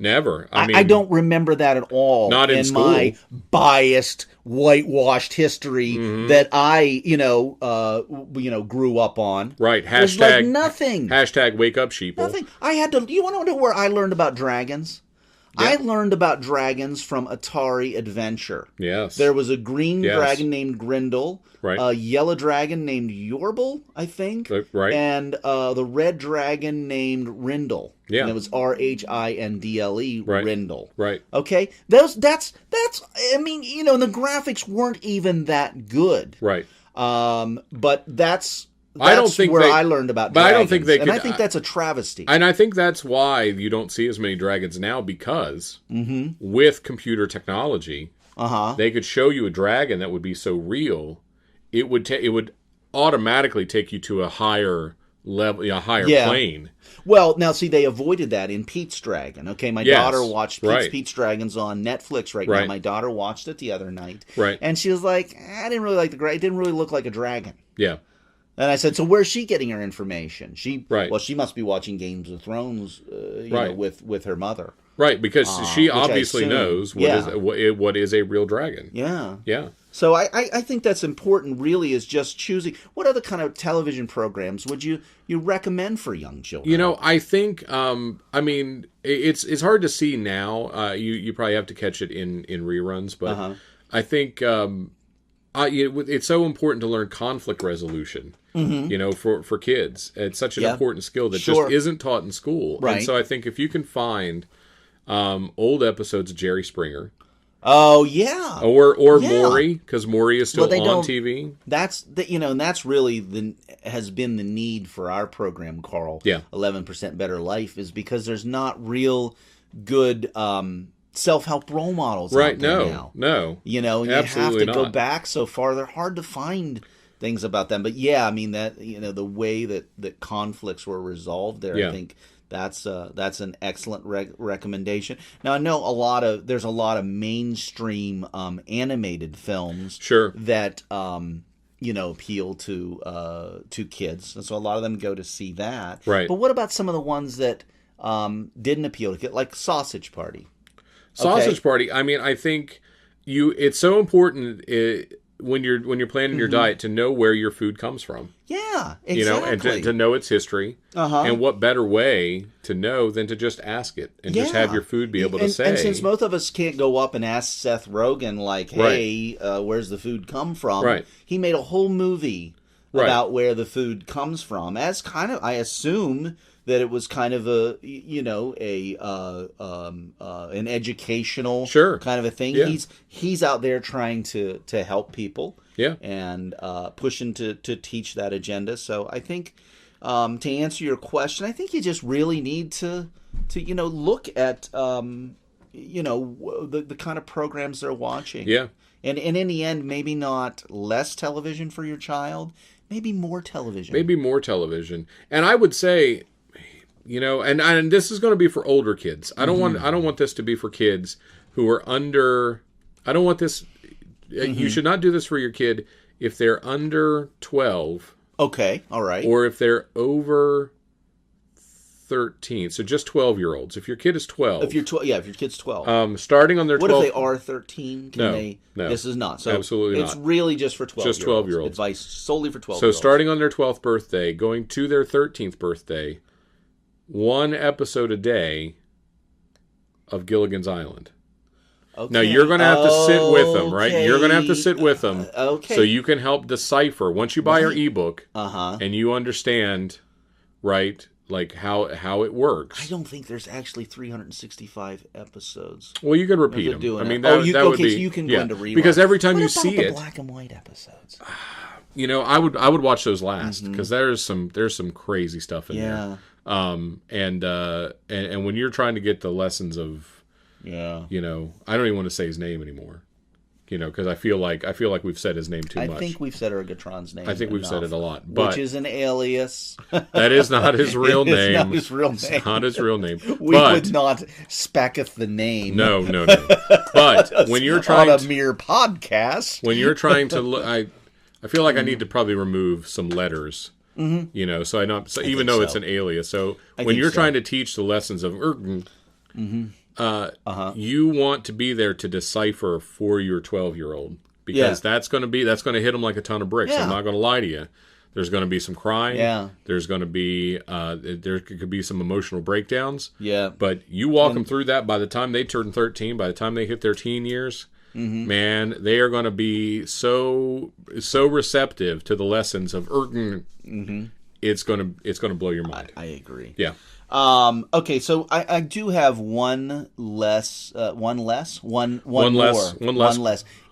Never. I mean, I don't remember that at all. Not in school. My biased, whitewashed history that I, grew up on. Right. There's like nothing. Hashtag wake up, sheeple. Nothing. I had to. Do you want to know where I learned about dragons? Yeah. I learned about dragons from Atari Adventure. Yes. There was a green dragon named Grindel. Right. A yellow dragon named Yorble, I think. Right. And the red dragon named Rindle. Yeah. And it was Rhindle, right. Rindle. Right. Okay? That's I mean, and the graphics weren't even that good. Right. But that's I don't think where I learned about dragons. But I don't think they could. And I think that's a travesty. And I think that's why you don't see as many dragons now because with computer technology, they could show you a dragon that would be so real, it would automatically take you to a higher level, a higher plane. Well, now see, they avoided that in Pete's Dragon. Okay, my daughter watched Pete's Dragons on Netflix right now. My daughter watched it the other night, and she was like, "I didn't really like the dragon. It didn't really look like a dragon." Yeah. And I said, "So where's she getting her information?" Well, she must be watching Games of Thrones, with her mother. Right, because she obviously knows what is a real dragon. Yeah. Yeah. So I think that's important, really, is just choosing. What other kind of television programs would you recommend for young children? I think, I mean, it's hard to see now. You probably have to catch it in reruns, but I think it's so important to learn conflict resolution. For kids. It's such an important skill that just isn't taught in school. Right. And so I think if you can find old episodes of Jerry Springer. Oh yeah. Or Maury, because Maury is still on TV. That's and that's really has been the need for our program, Karl. Yeah. 11% Better Life is because there's not real good self-help role models out there now. No. And you have to go back so far. They're hard to find things about them. But yeah, I mean that the way that conflicts were resolved there, I think that's an excellent recommendation. Now I know there's a lot of mainstream animated films that appeal to kids, and so a lot of them go to see that. Right. But what about some of the ones that didn't appeal to kids, like Sausage Party? Sausage Party. I mean, I think it's so important when you're planning your diet to know where your food comes from. Yeah, exactly. And to know its history. And what better way to know than to just ask it and just have your food be able to say. And since both of us can't go up and ask Seth Rogen, like, hey, where's the food come from? Right. He made a whole movie about where the food comes from, as kind of, I assume that it was kind of an educational kind of a thing. Yeah. He's out there trying to help people, and pushing to teach that agenda. So I think to answer your question, I think you just really need to look at the kind of programs they're watching. Yeah. And in the end, maybe not less television for your child, maybe more television. Maybe more television. And I would say, and this is going to be for older kids. I don't want this to be for kids who are under. I don't want this. You should not do this for your kid if they're under 12. Okay, all right. Or if they're over 13. So just 12-year-olds. If your kid is 12. If your kid's 12. Starting on their 12th. What if they are 13? No. This is not. So absolutely it's not. really just for 12-year-olds. Just 12-year-olds. Advice solely for 12-year-olds. So starting on their 12th birthday, going to their 13th birthday, 1 episode a day of Gilligan's Island. Okay. Now, you're going to have to sit with them, right? You're going to have to sit with them so you can help decipher. Once you buy your ebook and you understand, right, like how it works. I don't think there's actually 365 episodes. Well, you could repeat them. I mean, that would be... so you can go into reruns. Because every time what you about see the it... black and white episodes? I would watch those last because there's some crazy stuff in there. And when you're trying to get the lessons of, I don't even want to say his name anymore. Because I feel like we've said his name too much. I think we've said Ergotron's name. I think we've said it a lot, which is an alias. That is not his real name. Not his real name. It's not his real name. We would not specketh the name. No. But when you're trying on a mere podcast, when you're trying to look, I feel like I need to probably remove some letters. Mm-hmm. So I know. So even though it's an alias, so when you're trying to teach the lessons of Ergen. Mm-hmm. You want to be there to decipher for your 12-year-old because that's going to hit them like a ton of bricks. I'm not going to lie to you. There's going to be some crying. Yeah. There's going to be there could be some emotional breakdowns. Yeah. But you walk them through that. By the time they turn 13, by the time they hit their teen years, man, they are going to be so receptive to the lessons of Ergen. Mm-hmm. It's going to blow your mind. I agree. Yeah. Okay, so I do have one less.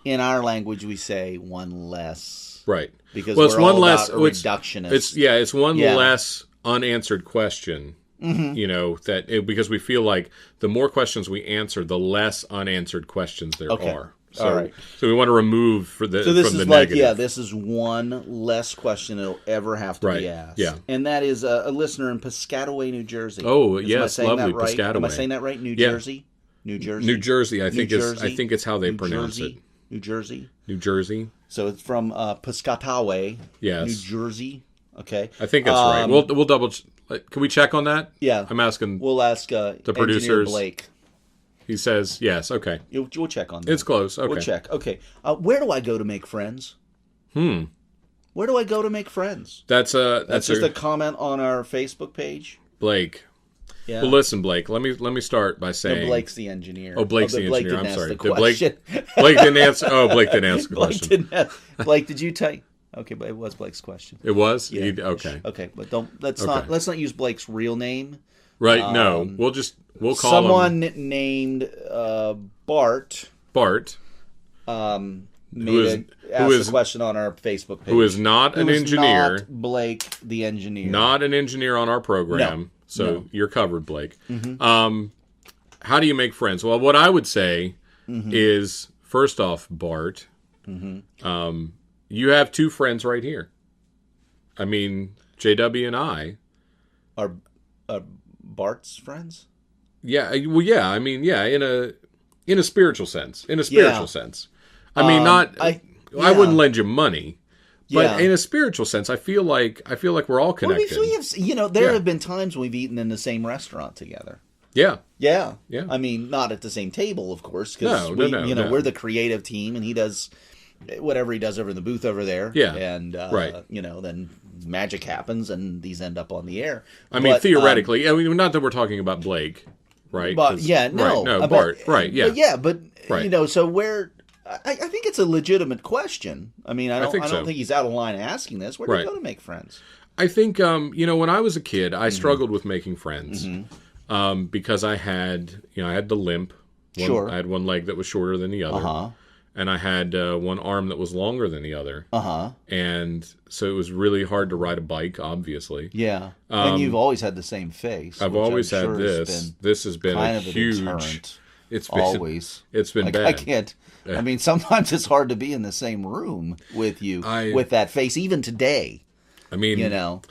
In our language, we say one less. Right. Because it's one less reductionist. It's one less unanswered question. Mm-hmm. Because we feel like the more questions we answer, the less unanswered questions there are. So, all right. So we want to remove from the negative. This is one less question that'll ever have to be asked. Yeah. And that is a listener in Piscataway, New Jersey. Oh, yes, lovely, right? Piscataway. Am I saying that right? New Jersey? New Jersey. I think it's how they pronounce it. New Jersey. So it's from Piscataway, New Jersey. Okay. I think that's right. We'll double. Can we check on that? Yeah. I'm asking. We'll ask the producers. Blake. He says yes. Okay. We'll check on that. It's close. Okay. We'll check. Okay. Where do I go to make friends? Where do I go to make friends? That's just a comment on our Facebook page. Blake. Yeah. Well, listen, Blake. Let me start by saying Blake's the engineer. Oh, Blake's the engineer. I'm sorry. Blake didn't answer. Oh, Blake didn't answer the question. Blake, did you take? Okay, but it was Blake's question. It was. Yeah. Okay. Okay, but let's not use Blake's real name. Right. No. We'll call someone named Bart. Bart. Asked a question on our Facebook page. Who is not an engineer. Not Blake, the engineer. Not an engineer on our program. No. So you're covered, Blake. Mm-hmm. How do you make friends? Well, what I would say is, first off, Bart, you have two friends right here. I mean, JW and I are Bart's friends. Yeah. Well, yeah. I mean, yeah. In a spiritual sense. I mean, I wouldn't lend you money. But in a spiritual sense, I feel like we're all connected. Well, there have been times we've eaten in the same restaurant together. Yeah. Yeah. I mean, not at the same table, of course, because we're the creative team, and he does whatever he does over in the booth over there. Yeah. And then magic happens, and these end up on the air. I mean, theoretically, not that we're talking about Blake, right? But Bart, right? Yeah. But so where. I think it's a legitimate question. I mean, I don't think he's out of line asking this. Where do you go to make friends? I think, when I was a kid, I struggled with making friends because I had the limp. I had one leg that was shorter than the other. And I had one arm that was longer than the other. And so it was really hard to ride a bike, obviously. Yeah. And you've always had the same face. I've always had this. This has been a huge... It's been bad. I can't. I mean, sometimes it's hard to be in the same room with you with that face, even today. I mean, and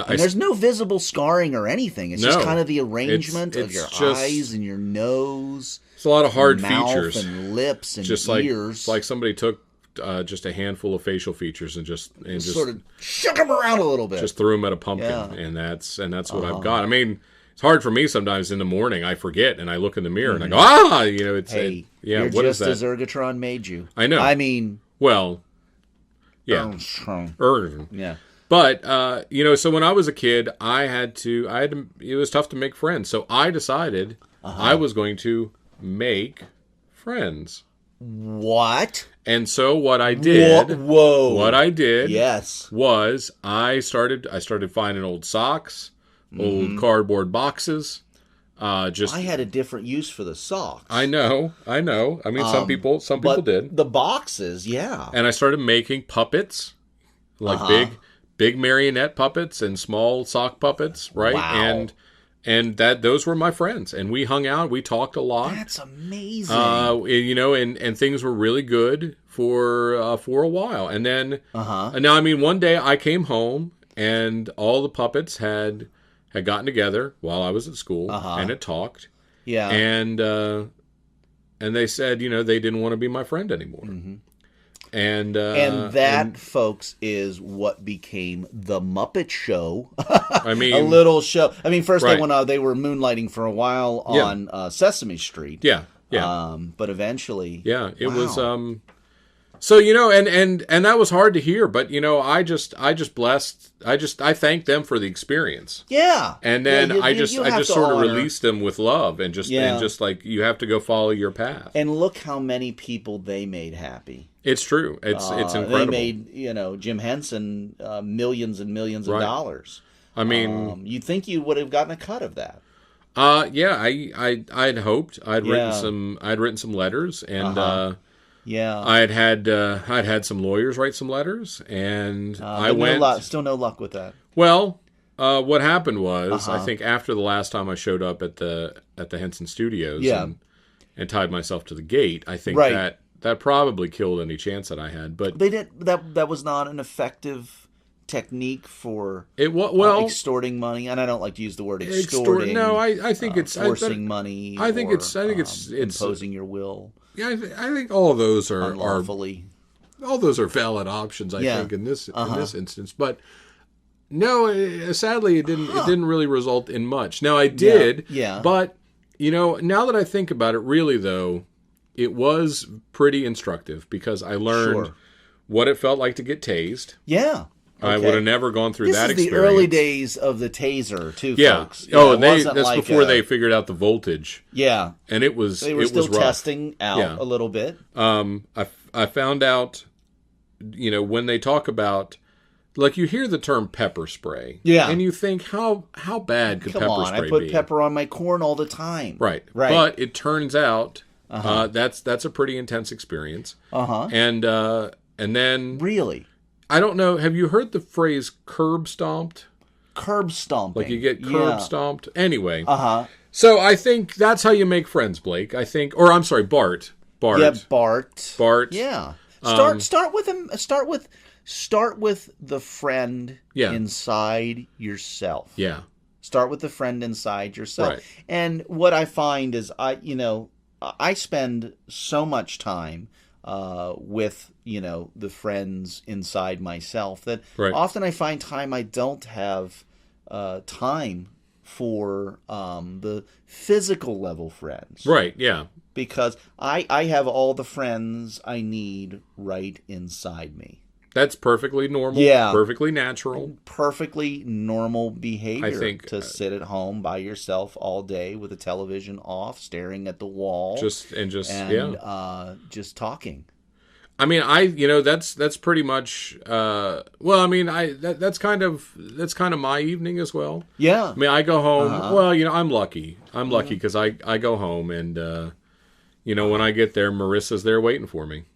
there's no visible scarring or anything. It's just kind of the arrangement of your eyes and your nose. It's a lot of hard mouth features and lips and just ears. It's like somebody took just a handful of facial features and just sort of shook them around a little bit. Just threw them at a pumpkin, and that's what I've got. I mean. It's hard for me sometimes in the morning. I forget, and I look in the mirror, and I go, you're what just is that? as Ergotron made you. I know. I mean... Well, yeah. Yeah. But, so when I was a kid, it was tough to make friends. So I decided I was going to make friends. What? And so what I did... Whoa. What I did... Yes. ...was I started finding old socks... Old cardboard boxes. I had a different use for the socks. I know. I mean, some people did. The boxes, yeah. And I started making puppets, like big marionette puppets and small sock puppets, right? Wow. And those were my friends, and we hung out. We talked a lot. That's amazing. And things were really good for a while, and then now, I mean, one day I came home and all the puppets had gotten together while I was at school and had talked. Yeah, and they said, they didn't want to be my friend anymore. Mm-hmm. And that, folks, is what became the Muppet Show. I mean, a little show. I mean, first they were moonlighting for a while on Sesame Street. Yeah, yeah. But eventually, it was. So and that was hard to hear, but I thanked them for the experience. Yeah, and then I just sort of released them with love and just like, you have to go follow your path. And look how many people they made happy. It's true. It's incredible. They made Jim Henson millions and millions of dollars. I mean, you'd think you would have gotten a cut of that. Yeah, I'd hoped. I'd written some letters, and I'd had some lawyers write some letters, and I went. Still no luck with that. Well, what happened was, I think after the last time I showed up at the Henson Studios, and tied myself to the gate, I think that probably killed any chance that I had. But they did that was not an effective technique for extorting money, and I don't like to use the word extorting. No, I think it's forcing money. I think it's imposing your will. Yeah, I think all of those are unlawfully. All those are valid options. I think in this instance, but no, sadly it didn't really result in much. Now I did, but now that I think about it, really though, it was pretty instructive because I learned what it felt like to get tased. Yeah. Okay. I would have never gone through that experience. This is the early days of the taser, too, folks. That's before they figured out the voltage. Yeah. And they were still testing out a little bit. I found out, when they talk about, like, you hear the term pepper spray. Yeah. And you think, how bad could pepper spray be? I put pepper on my corn all the time. Right. But it turns out that's a pretty intense experience. And then... Really? I don't know. Have you heard the phrase curb stomped? Curb stomping. Like you get curb stomped? Anyway. So I think that's how you make friends, Blake. I think, or I'm sorry, Bart. Yeah, Bart. Yeah. Start with the friend inside yourself. Yeah. Start with the friend inside yourself. Right. And what I find is I spend so much time with the friends inside myself that often I find time I don't have time for the physical level friends. Right, yeah. Because I have all the friends I need right inside me. That's perfectly normal. Yeah. Perfectly natural. Perfectly normal behavior. I think to sit at home by yourself all day with the television off, staring at the wall, just talking. I mean, that's pretty much. That's kind of my evening as well. Yeah. I mean, I go home. Well, I'm lucky. I'm lucky because I go home and when I get there, Marissa's there waiting for me.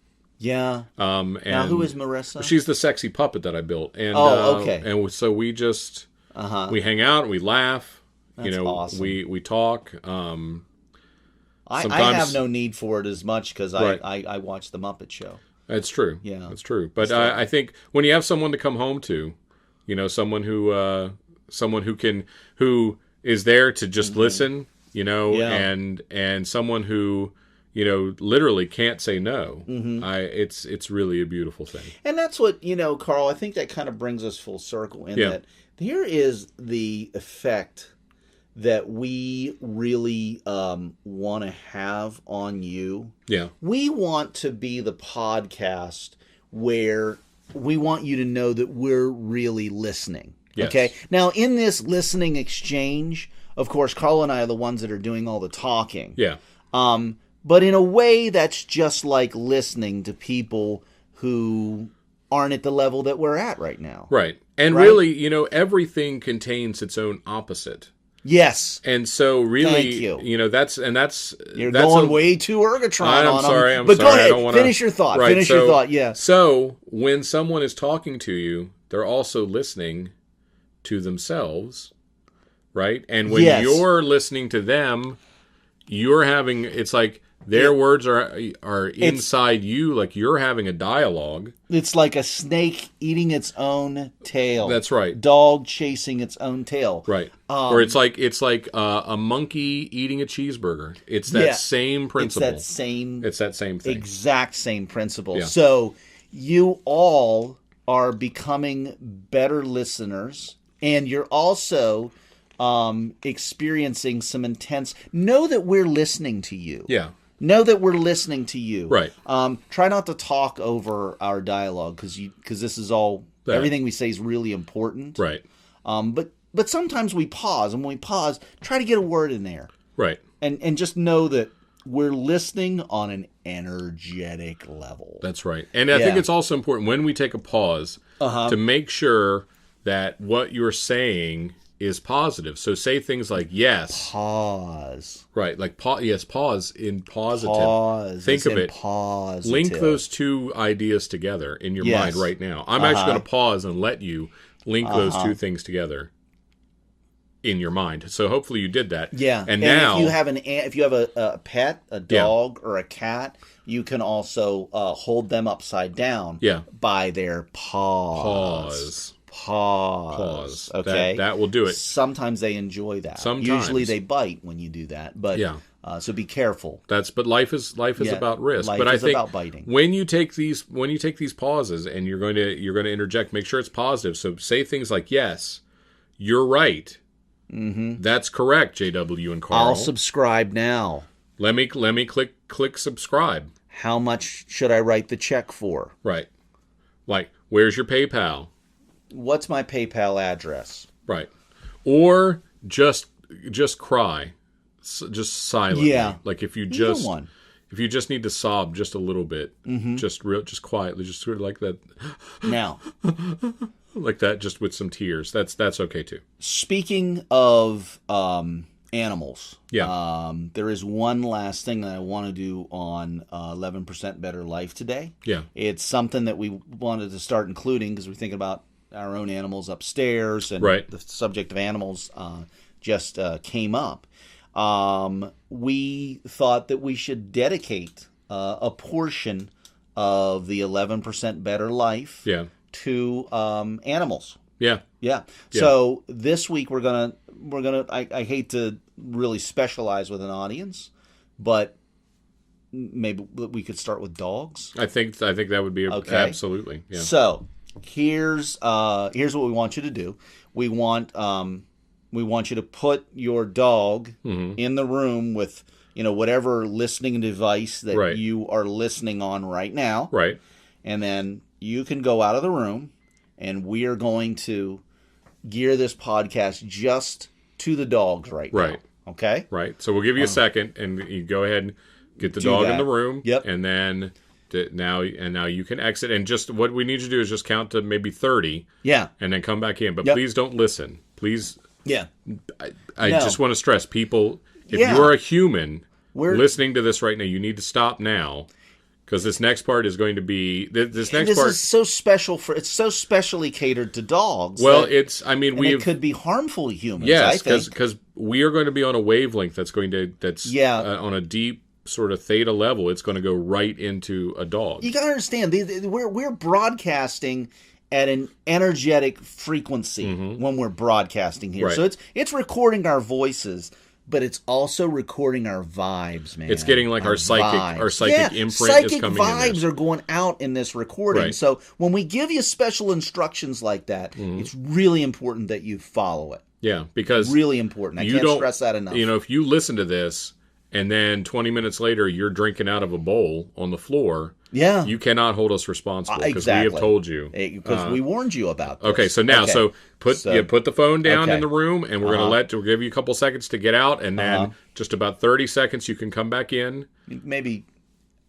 Yeah. And now, who is Marissa? She's the sexy puppet that I built. And, okay. And so we just we hang out and we laugh. That's awesome. We talk. I have no need for it as much because I watch the Muppet Show. That's true. Yeah, that's true. But I think when you have someone to come home to, someone who is there to just listen, and someone who literally can't say no. It's really a beautiful thing. And that's what Karl. I think that kind of brings us full circle in that here is the effect that we really want to have on you. Yeah. We want to be the podcast where we want you to know that we're really listening. Yes. Okay? Now, in this listening exchange, of course, Karl and I are the ones that are doing all the talking. Yeah. But in a way that's just like listening to people who aren't at the level that we're at right now. Right. And really, everything contains its own opposite. Yes. And so really, thank you. That's You're going way too Ergotron on them. I'm sorry. But go ahead. Finish your thought. Right, your thought. Yeah. So when someone is talking to you, they're also listening to themselves, right? And when Yes. you're listening to them, you're having, it's like their words are inside you, like you're having a dialogue. It's like a snake eating its own tail. That's right. Dog chasing its own tail. Right. Or it's like a monkey eating a cheeseburger. It's that same principle. It's that same thing. Exact same principle. Yeah. So you all are becoming better listeners, and you're also experiencing some intense. Know that we're listening to you. Yeah. Know that we're listening to you. Right. Try not to talk over our dialogue because this is all everything we say is really important. Right. But sometimes we pause, and when we pause, try to get a word in there. Right. And just know that we're listening on an energetic level. That's right. And I think it's also important when we take a pause to make sure that what you're saying is positive. So say things like yes. Pause. Right. Like pause in positive. Pause. Think of it. Positive. Link those two ideas together in your mind right now. I'm actually going to pause and let you link those two things together in your mind. So hopefully you did that. Yeah. And now if you have a pet, a dog or a cat, you can also hold them upside down by their paws. Pause. Okay. That will do it. Sometimes they enjoy that. Sometimes. Usually they bite when you do that. But so be careful. But life is about risk. Life but I is think about biting. when you take these pauses and you're going to interject, make sure it's positive. So say things like, yes, you're right. Mm-hmm. That's correct, JW and Karl. I'll subscribe now. Let me click subscribe. How much should I write the check for? Right. Like, where's your PayPal? What's my PayPal address? Right. Or just cry, just silently. Yeah. Like if you just need to sob just a little bit, just quietly, just sort of like that. Now, like that, just with some tears. That's okay too. Speaking of animals, there is one last thing that I want to do on 11% Better Life today. Yeah. It's something that we wanted to start including because we're thinking about our own animals upstairs, and the subject of animals just came up. We thought that we should dedicate a portion of the 11% Better Life to animals. Yeah. So this week we're gonna. I hate to really specialize with an audience, but maybe we could start with dogs. I think that would be absolutely. Yeah. So here's what we want you to do. We want you to put your dog in the room with whatever listening device that you are listening on right now. Right. And then you can go out of the room, and we are going to gear this podcast just to the dogs right now. Okay? Right. So we'll give you a second, and you go ahead and get the dog in the room. Yep. And then now you can exit. And just what we need you to do is just count to maybe 30. Yeah. And then come back in. But please don't listen. Please. Yeah. I just want to stress, people, if you are a human listening to this right now, you need to stop now. Because this next part is going to be this is so special it's so specially catered to dogs. Well, it could be harmful to humans. Yes, because we are going to be on a wavelength that's on a deep sort of theta level. It's going to go right into a dog. You got to understand, we're broadcasting at an energetic frequency when we're broadcasting here. Right. So it's recording our voices. But it's also recording our vibes, man. It's getting like our psychic imprint psychic is coming vibes in. Vibes are going out in this recording. Right. So when we give you special instructions like that, it's really important that you follow it. Yeah, because really important. I can't stress that enough. If you listen to this and then 20 minutes later you're drinking out of a bowl on the floor, you cannot hold us responsible because we have told you. Because we warned you about this. Okay, so now, put the phone down in the room, and we're going to we'll give you a couple seconds to get out, and then just about 30 seconds you can come back in. Maybe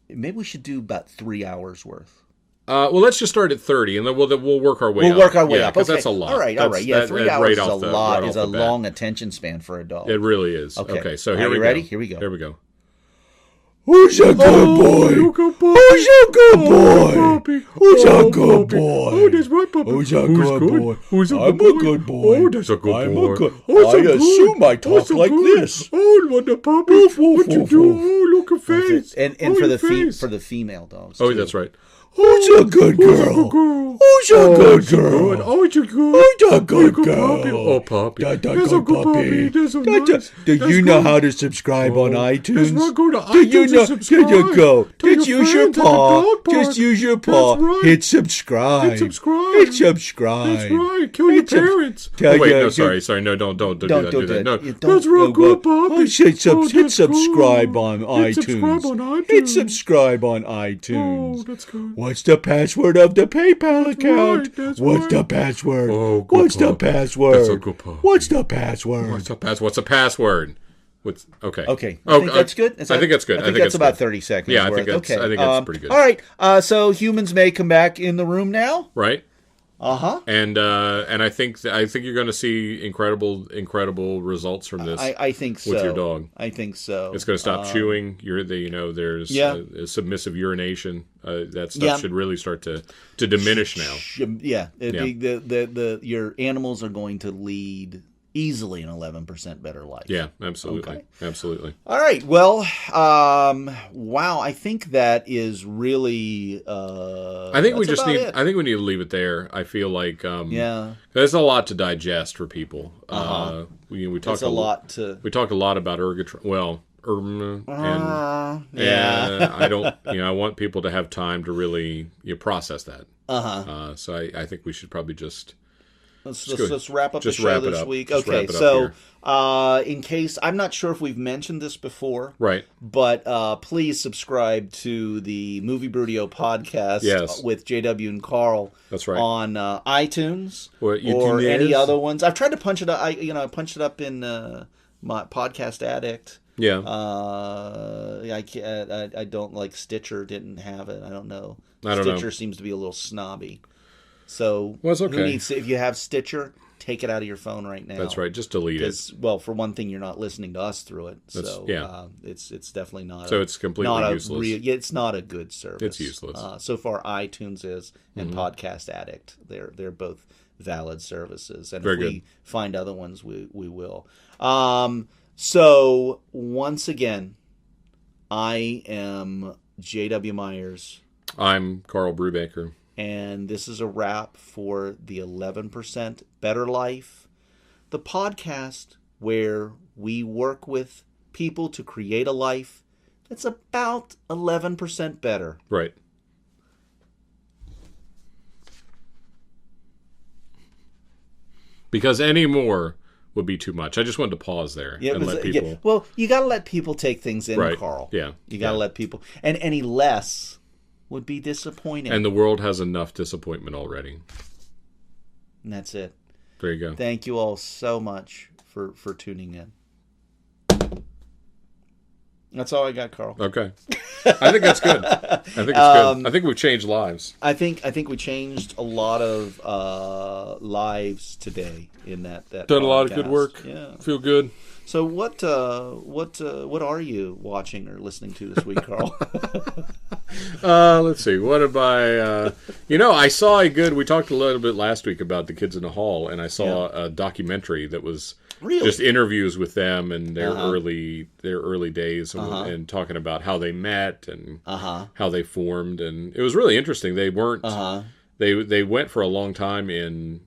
we should do about 3 hours worth. Well, let's just start at 30, and then we'll work our way up. We'll work our way up. Because that's a lot. All right. Yeah, 3 hours is a lot. Is a long attention span for a dog. It really is. Okay, so here we go. Ready? Here we go. Here we go. Who's a good boy? Good boy. Who's a good boy? Puppy. Who's a good boy? Oh, that's right, puppy. Who's a good boy? Who's a I'm good a good boy. Oh, that's a good I'm boy. a good. Oh, so I assume good. I talk so like good. this. Oh, what the puppy? Woof, woof, What you woof, do? woof. Oh, look at face. And oh, for your the face. for the female dogs. Oh, too. that's right. Who's a good girl? Who's a good girl? Who's a good it's a girl? good. Oh, it's a good. Who's a good Puppy. girl? Oh, puppy. That's That's a good puppy. That's a nice. Do That's you know good. how to subscribe on iTunes? That's right. Go to Do you iTunes know? and subscribe. There you go. Tell Just your use your friends at the paw. dog park. Just use your paw. That's right. Hit subscribe. Hit subscribe. Hit subscribe. That's right. Kill your parents. Tell Oh, wait, your- no, sorry. No, don't do that. Do that. No. Don't That's real good, puppy. Hit that's subscribe good. on Hit iTunes. subscribe on iTunes. Hit subscribe on iTunes. Oh, that's good. What's the password of the PayPal account? right, that's What's right. the password? Oh, good What's the puppy. password? That's a good puppy. What's the password? What's the password? Okay. Okay. Oh, I think that's good. I think that's good. I think that's about 30 seconds. Yeah, I worth. think Okay. that's pretty good. All right. So humans may come back in the room now. Right. Uh-huh. And I think you're going to see incredible results from this. I think so. With your dog. I think so. It's going to stop chewing. There's submissive urination. That stuff should really start to diminish now. Yeah. Your animals are going to lead easily an 11% better life. Yeah, absolutely. Okay. Absolutely. All right. Well, wow. I think that is really. I think we need to leave it there. I feel like there's a lot to digest for people. We talked a lot about ergotronic. Well, and I want people to have time to really process that. So I think we should probably just. Let's wrap up the show this week. Okay, so in case, I'm not sure if we've mentioned this before. Right. But please subscribe to the Movie Brewdio podcast with JW and Karl. That's right. On iTunes or any other ones. I've tried to punch it up. I punched it up in my Podcast Addict. Yeah. I don't like Stitcher. Didn't have it. I don't know. Stitcher seems to be a little snobby. So it's okay. If you have Stitcher, take it out of your phone right now. That's right. Just delete it. Well, for one thing, you're not listening to us through it. It's definitely not. So it's completely useless. It's not a good service. It's useless. So far, iTunes is and Podcast Addict. They're both valid services, and if we find other ones, we will. So once again, I am J.W. Myers. I'm Karl Brubaker. And this is a wrap for the 11% Better Life, the podcast where we work with people to create a life that's about 11% better. Right. Because any more would be too much. I just wanted to pause there and let people... Yeah. Well, you got to let people take things in, right. Karl. Yeah. You got to let people... And any less would be disappointing. And the world has enough disappointment already. And that's it. There you go. Thank you all so much for tuning in. That's all I got, Karl. Okay. I think that's good. I think it's good. I think we've changed lives. I think we changed a lot of lives today in that done podcast. A lot of good work. Yeah. Feel good. So what are you watching or listening to this week, Karl? Let's see. What have I? I saw we talked a little bit last week about the Kids in the Hall, and I saw a documentary that was just interviews with them and their early days, and talking about how they met and how they formed, and it was really interesting. They weren't. They went for a long time in.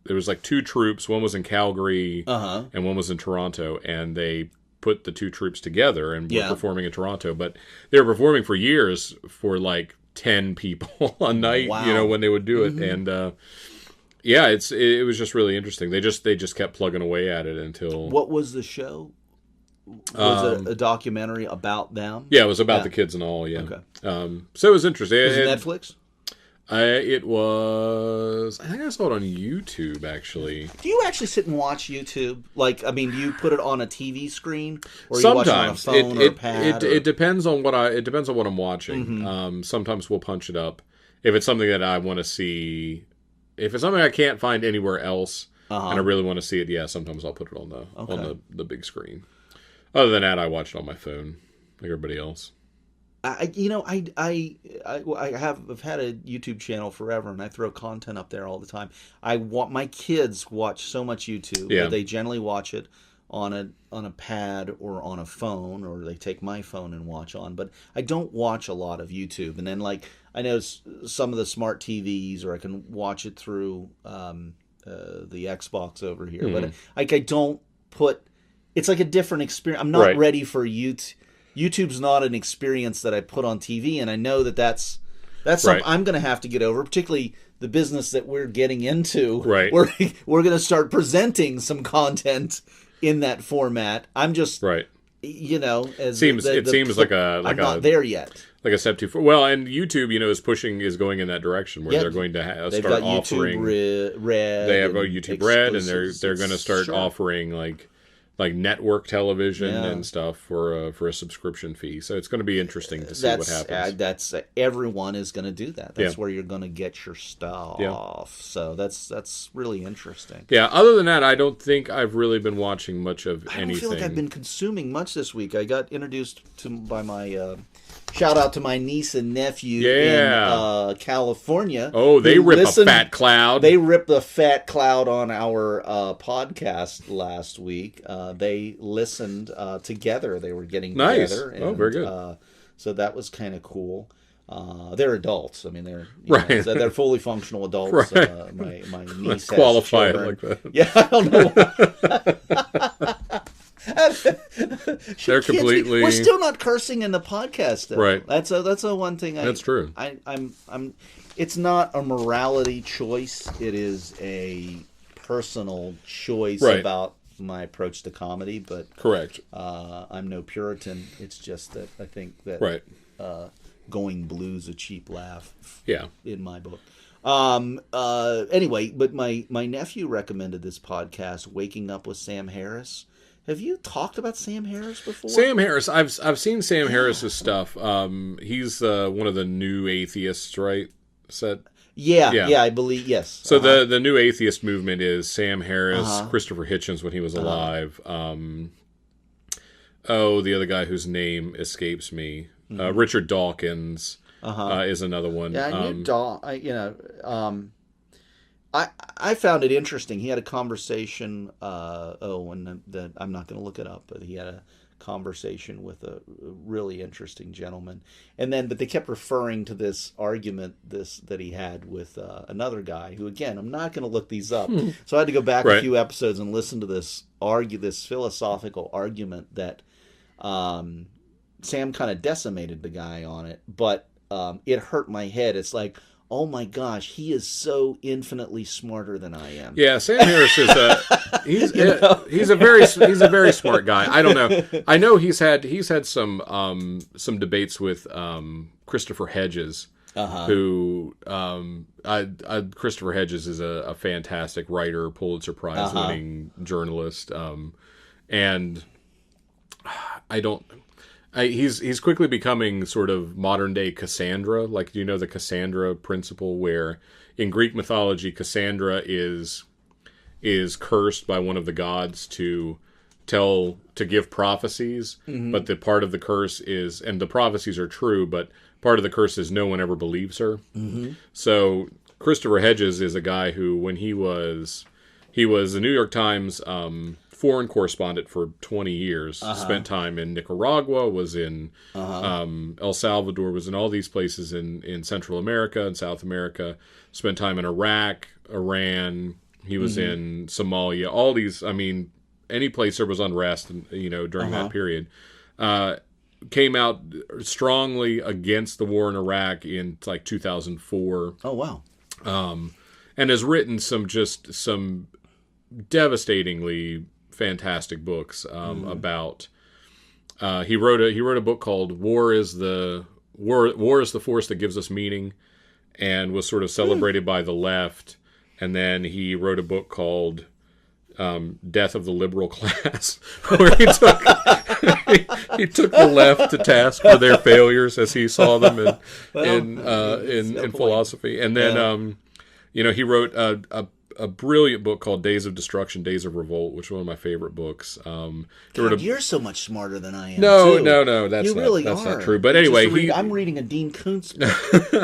There was like two troops. One was in Calgary and one was in Toronto, and they put the two troops together and were performing in Toronto. But they were performing for years for like 10 people a night, when they would do it. And it was just really interesting. They just kept plugging away at it until... What was the show? Was it a documentary about them? Yeah, it was about the kids and all, Okay. So it was interesting. Was it Netflix? It was... I think I saw it on YouTube, actually. Do you actually sit and watch YouTube? Do you put it on a TV screen, or sometimes you watch it on a phone or a pad? It depends on what I'm watching. Sometimes we'll punch it up if it's something that I want to see. If it's something I can't find anywhere else, and I really want to see it, sometimes I'll put it on the big screen. Other than that, I watch it on my phone. like everybody else. I've had a YouTube channel forever, and I throw content up there all the time. My kids watch so much YouTube. Yeah. They generally watch it on a pad or on a phone, or they take my phone and watch on. But I don't watch a lot of YouTube. And then, like, I know some of the smart TVs, or I can watch it through the Xbox over here. But I don't put. It's like a different experience. I'm not ready for YouTube. YouTube's not an experience that I put on TV, and I know that's something I'm going to have to get over, particularly the business that we're getting into. Right. We're going to start presenting some content in that format. I'm just, it seems like I'm not there yet. Like a step too far. Well, and YouTube, is going in that direction where they're going to start offering. YouTube Red. They have a YouTube Red, and they're going to start offering like network television and stuff for a subscription fee. So it's going to be interesting to see what happens. Everyone is going to do that. That's where you're going to get your stuff. Yeah. So that's really interesting. Yeah. Other than that, I don't think I've really been watching much of anything. I don't feel like I've been consuming much this week. I got introduced by my shout out to my niece and nephew in California. Oh, they rip a fat cloud. They ripped a fat cloud on our podcast last week. They listened together. They were getting together. And, very good. So that was kind of cool. They're adults. I mean, they're fully functional adults. Right. My niece qualify has it like that. Yeah, I don't know. They're completely. We're still not cursing in the podcast, though. Right. That's a one thing. That's true. I'm. It's not a morality choice. It is a personal choice about my approach to comedy. But correct. I'm no Puritan. It's just that I think that going blue's a cheap laugh. Yeah. In my book. Anyway, but my nephew recommended this podcast, Waking Up with Sam Harris. Have you talked about Sam Harris before? Sam Harris, I've seen Sam Harris's stuff. He's one of the new atheists, right? Yeah, I believe, yes. So the new atheist movement is Sam Harris, Christopher Hitchens when he was alive. The other guy whose name escapes me, Richard Dawkins is another one. Yeah, I knew I found it interesting. He had a conversation. I'm not going to look it up, but he had a conversation with a really interesting gentleman. But they kept referring to this argument that he had with another guy who, again, I'm not going to look these up. So I had to go back a few episodes and listen to this philosophical argument that Sam kind of decimated the guy on it, but it hurt my head. It's like, oh my gosh, he is so infinitely smarter than I am. Yeah, Sam Harris is he's a very smart guy. I don't know. I know he's had some debates with Christopher Hedges, who Christopher Hedges is a fantastic writer, Pulitzer Prize winning journalist, and he's quickly becoming sort of modern day Cassandra. Like, do you know the Cassandra principle, where in Greek mythology Cassandra is cursed by one of the gods to give prophecies, but the part of the curse is, and the prophecies are true, but part of the curse is no one ever believes her. So Christopher Hedges is a guy who, when he was the New York Times foreign correspondent for 20 years, spent time in Nicaragua, was in El Salvador, was in all these places in Central America and South America, spent time in Iraq, Iran, he was in Somalia, all these, any place there was unrest, during that period, came out strongly against the war in Iraq in like 2004. Oh, wow. And has written some devastatingly fantastic books about. He wrote a book called "War is the Force That Gives Us Meaning," and was sort of celebrated by the left. And then he wrote a book called "Death of the Liberal Class," where he took the left to task for their failures as he saw them in philosophy. And then he wrote a brilliant book called Days of Destruction, Days of Revolt, which is one of my favorite books. God, you're so much smarter than I am. No, too. No, that's not true. But anyway, I'm reading a Dean Koontz book.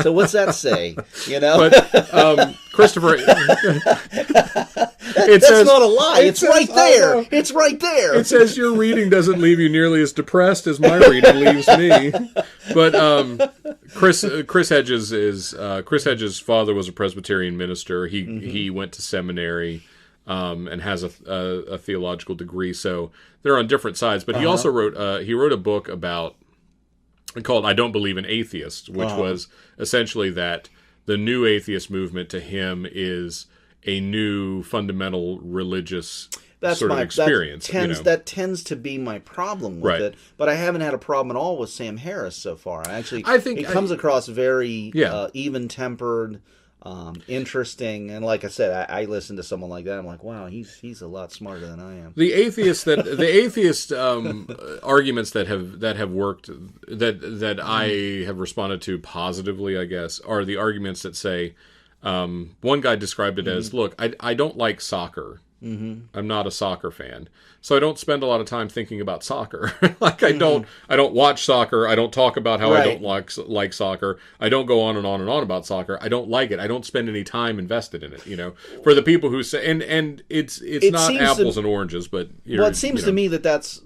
So what's that say? But Christopher, that's not a lie. It's right there. It's right there. It says your reading doesn't leave you nearly as depressed as my reading leaves me. But Chris Hedges' father was a Presbyterian minister. He went to seminary and has a theological degree. So they're on different sides. But he also wrote a book called "I Don't Believe in Atheists," which was essentially that the new atheist movement to him is a new fundamental religious sort of experience. That tends to be my problem with it, but I haven't had a problem at all with Sam Harris so far. I think he comes across very even-tempered, interesting, and like I said, I listen to someone like that. I'm like, wow, he's a lot smarter than I am. The atheist arguments that have worked that I have responded to positively, I guess, are the arguments that say. One guy described it as, look, I don't like soccer. I'm not a soccer fan. So I don't spend a lot of time thinking about soccer. I don't watch soccer. I don't talk about how I don't like soccer. I don't go on and on and on about soccer. I don't like it. I don't spend any time invested in it, For the people who say, and it's not apples and oranges, but it seems to me that's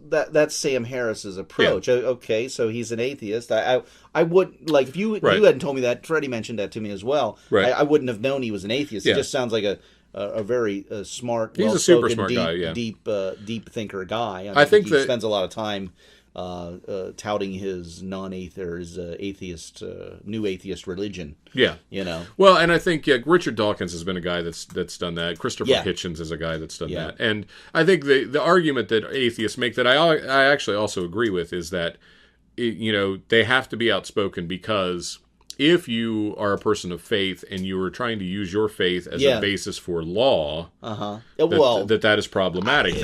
Sam Harris's approach. Yeah. Okay, so he's an atheist. I would, like, if you hadn't told me that, Freddie mentioned that to me as well. Right. I wouldn't have known he was an atheist. He just sounds like a very smart, he's a super smart guy, deep thinker guy. I think he spends a lot of time touting his atheist, new atheist religion. Yeah, Well, and I think Richard Dawkins has been a guy that's done that. Christopher Hitchens is a guy that's done that. And I think the argument that atheists make that I actually also agree with is that they have to be outspoken, because if you are a person of faith and you are trying to use your faith as a basis for law, that is problematic.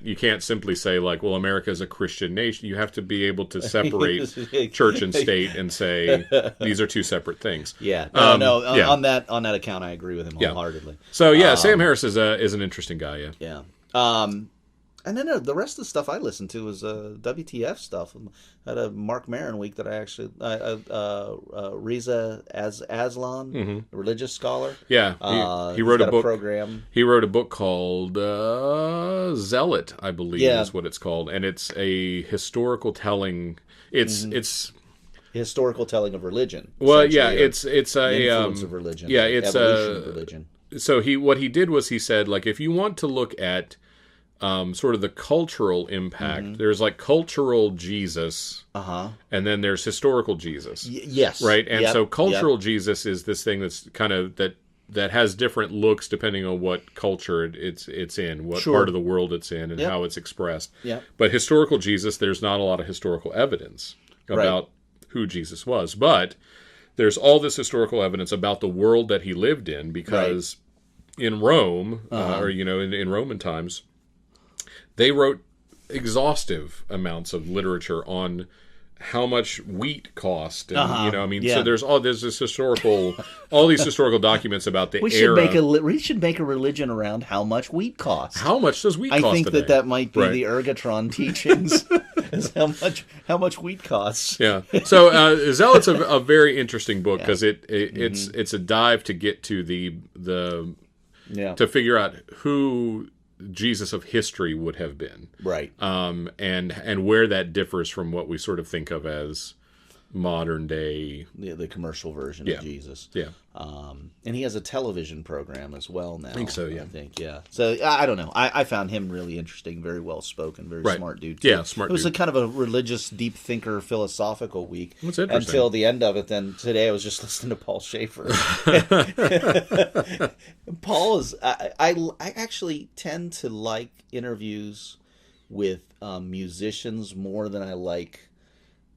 You can't simply say, like, well, America is a Christian nation. You have to be able to separate church and state and say these are two separate things. Yeah, on that account, I agree with him wholeheartedly. So Sam Harris is an interesting guy. Yeah. And then the rest of the stuff I listened to was WTF stuff. I had a Mark Maron week that I actually Reza Aslan, a religious scholar. Yeah, he wrote a book. Program. He wrote a book called Zealot, I believe is what it's called, and it's a historical telling. It's historical telling of religion. Well, it's a influence of religion. Yeah, it's evolution of religion. So what he did was he said, like, if you want to look at sort of the cultural impact. There's like cultural Jesus, and then there's historical Jesus. Yes, right. And so cultural Jesus is this thing that's kind of that has different looks depending on what culture it's in, what part of the world it's in, and how it's expressed. Yeah. But historical Jesus, there's not a lot of historical evidence about who Jesus was, but there's all this historical evidence about the world that he lived in, because in Rome, or in Roman times, they wrote exhaustive amounts of literature on how much wheat cost, and so there's this historical, all these historical documents about the era. We should make a religion around how much wheat costs. How much does wheat cost? I think today? that might be the Ergotron teachings. Is how much wheat costs. Yeah. So Zealot's a very interesting book, because it's a dive to get to to figure out who Jesus of history would have been, right? And where that differs from what we sort of think of as modern day, the commercial version of Jesus. Yeah. And he has a television program as well now. I think so. Yeah. So I don't know. I found him really interesting, very well spoken, very smart dude too. Yeah, smart. It was a kind of a religious, deep thinker, philosophical week. That's interesting. Until the end of it. Then today I was just listening to Paul Schaefer. Paul is. I actually tend to like interviews with musicians more than I like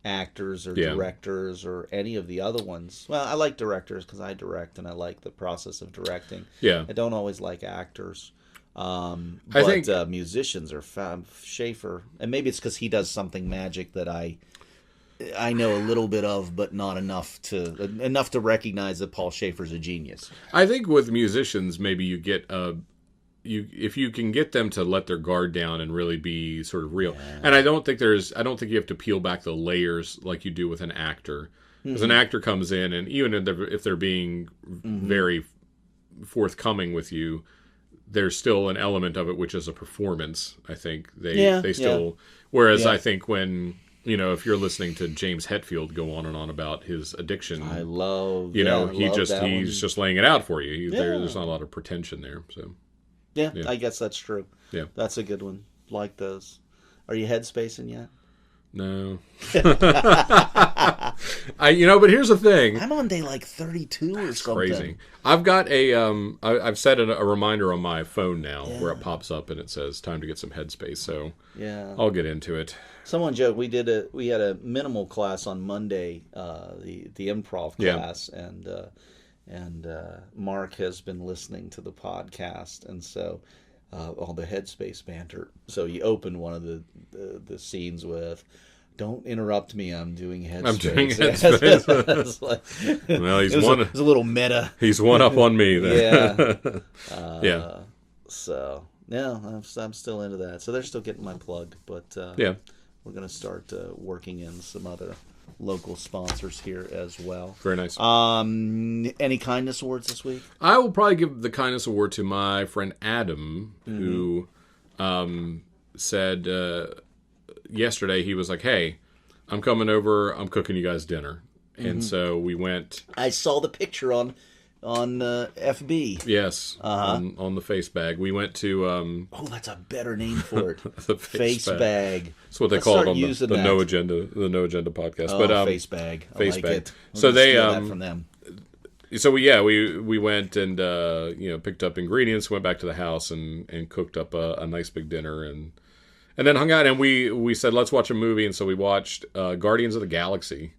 actors or directors or any of the other ones. Well, I like directors because I direct and I like the process of directing. Yeah. I don't always like actors. I think musicians are Schaefer, and maybe it's because he does something magic that I I know a little bit of, but not enough to recognize that Paul Schaefer's a genius. I think with musicians, maybe you get if you can get them to let their guard down and really be sort of real. Yeah. And I don't think you have to peel back the layers like you do with an actor. Because an actor comes in, and even if they're being very forthcoming with you, there's still an element of it which is a performance. I think they still. Whereas I think when if you're listening to James Hetfield go on and on about his addiction, I love he's just laying it out for you. There's not a lot of pretension there. So yeah, I guess that's true. Yeah, that's a good one. Like those. Are you headspacing yet? No. But here's the thing. I'm on day like 32 or something. Crazy. I've got I've set a reminder on my phone now where it pops up and it says time to get some headspace. So I'll get into it. Someone joked we had a minimal class on Monday, the improv class, and Mark has been listening to the podcast, and so. All the headspace banter. So he opened one of the scenes with, "Don't interrupt me. I'm doing headspace." I'm doing headspace. Well, it was a little meta. He's one up on me then. Yeah. So I'm still into that. So they're still getting my plug, but we're gonna start working in some other local sponsors here as well. Very nice. Any kindness awards this week? I will probably give the kindness award to my friend Adam, who said yesterday, he was like, "Hey, I'm coming over. I'm cooking you guys dinner." And so we went. I saw the picture on FB. Yes, on the face bag. We went to. That's a better name for it. The face bag. That's what they Let's call it on the No Agenda, the No Agenda podcast. Face bag. Face like bag. It. So they that from them. So we went and picked up ingredients, went back to the house and cooked up a nice big dinner and then hung out, and we said let's watch a movie, and so we watched Guardians of the Galaxy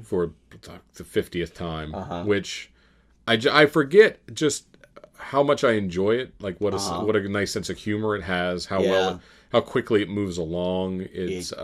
for the 50th time, which. I forget just how much I enjoy it. Like what a nice sense of humor it has. How quickly it moves along. It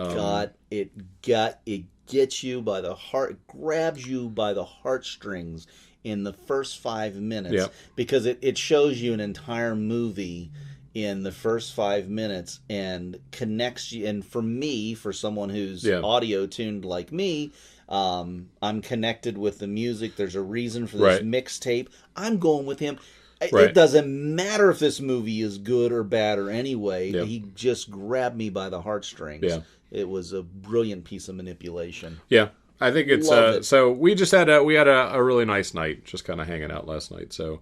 gets you by the heart. It grabs you by the heartstrings in the first 5 minutes because it shows you an entire movie in the first 5 minutes and connects you. And for someone who's audio tuned like me. I'm connected with the music. There's a reason for this mixtape. I'm going with him. It doesn't matter if this movie is good or bad or anyway. He just grabbed me by the heartstrings. Yeah. It was a brilliant piece of manipulation. Yeah. I think it's so we just had a really nice night just kind of hanging out last night. So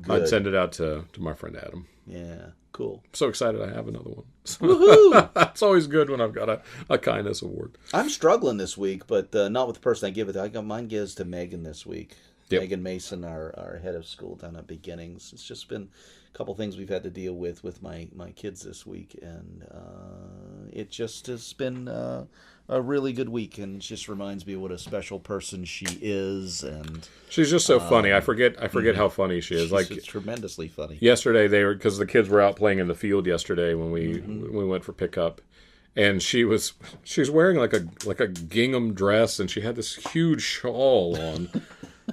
I'd send it out to my friend Adam. Yeah. Cool. I'm so excited I have another one. Woohoo! It's always good when I've got a kindness award. I'm struggling this week, but not with the person I give it to. I got mine gives to Megan this week. Yep. Megan Mason, our head of school down at Beginnings. It's just been a couple things we've had to deal with my kids this week, and it just has been a really good week, and it just reminds me what a special person she is, and she's just so funny. I forget how funny she is. She's tremendously funny. Yesterday because the kids were out playing in the field yesterday when we went for pickup, and she's wearing like a gingham dress, and she had this huge shawl on,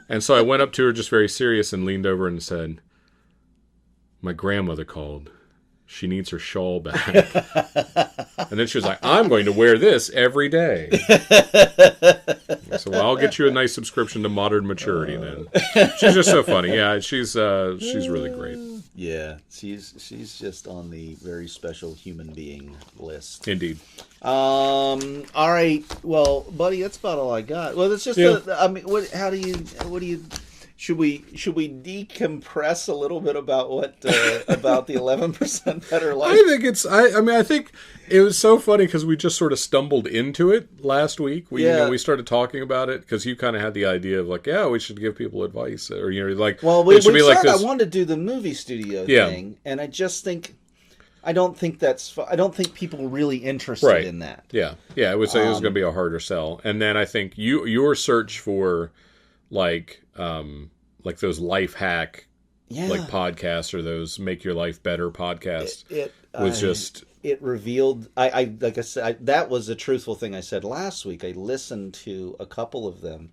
and so I went up to her just very serious and leaned over and said, "My grandmother called. She needs her shawl back." And then she was like, "I'm going to wear this every day." I said, "Well, I'll get you a nice subscription to Modern Maturity then." She's just so funny. Yeah, she's really great. Yeah, she's just on the very special human being list. Indeed. All right. Well, buddy, that's about all I got. Well, it's just Should we decompress a little bit about about the 11% Better Life? I think it was so funny because we just sort of stumbled into it last week. We started talking about it because you kind of had the idea of like, we should give people advice, or I wanted to do the movie studio thing, and I just think. I don't think people are really interested in that. Yeah. It was going to be a harder sell, and then I think your search for like those life hack like podcasts or those make your life better podcasts was just it revealed. I like I said, that was a truthful thing I said last week. I listened to a couple of them,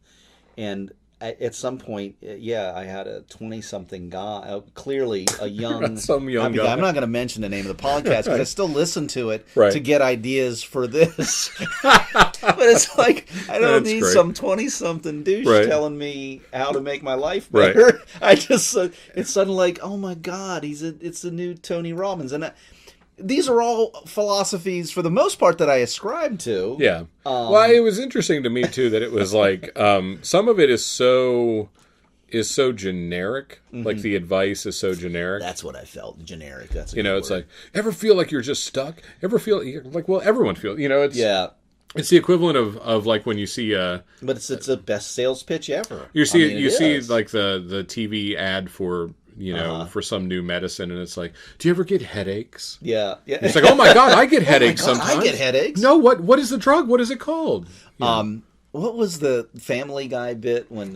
and at some point, I had a 20-something guy, clearly a young, some young guy. I'm not going to mention the name of the podcast because I still listen to it right. to get ideas for this. But it's like I don't need some 20-something douche telling me how to make my life better. Right. I just it's suddenly like, oh my God, it's the new Tony Robbins, and these are all philosophies, for the most part, that I ascribe to. Yeah. Well, it was interesting to me, too, that it was like, some of it is so generic. Mm-hmm. Like, the advice is so generic. That's what I felt. Generic. That's a it's word. like, ever feel like you're just stuck? Ever feel like, well, everyone feels, it's... Yeah. It's the equivalent of like when you see But it's the best sales pitch ever. You see like the TV ad for... for some new medicine, and it's like, do you ever get headaches? Yeah. It's like, oh my God, I get headaches sometimes. I get headaches. No, what is the drug? What is it called? What was the Family Guy bit when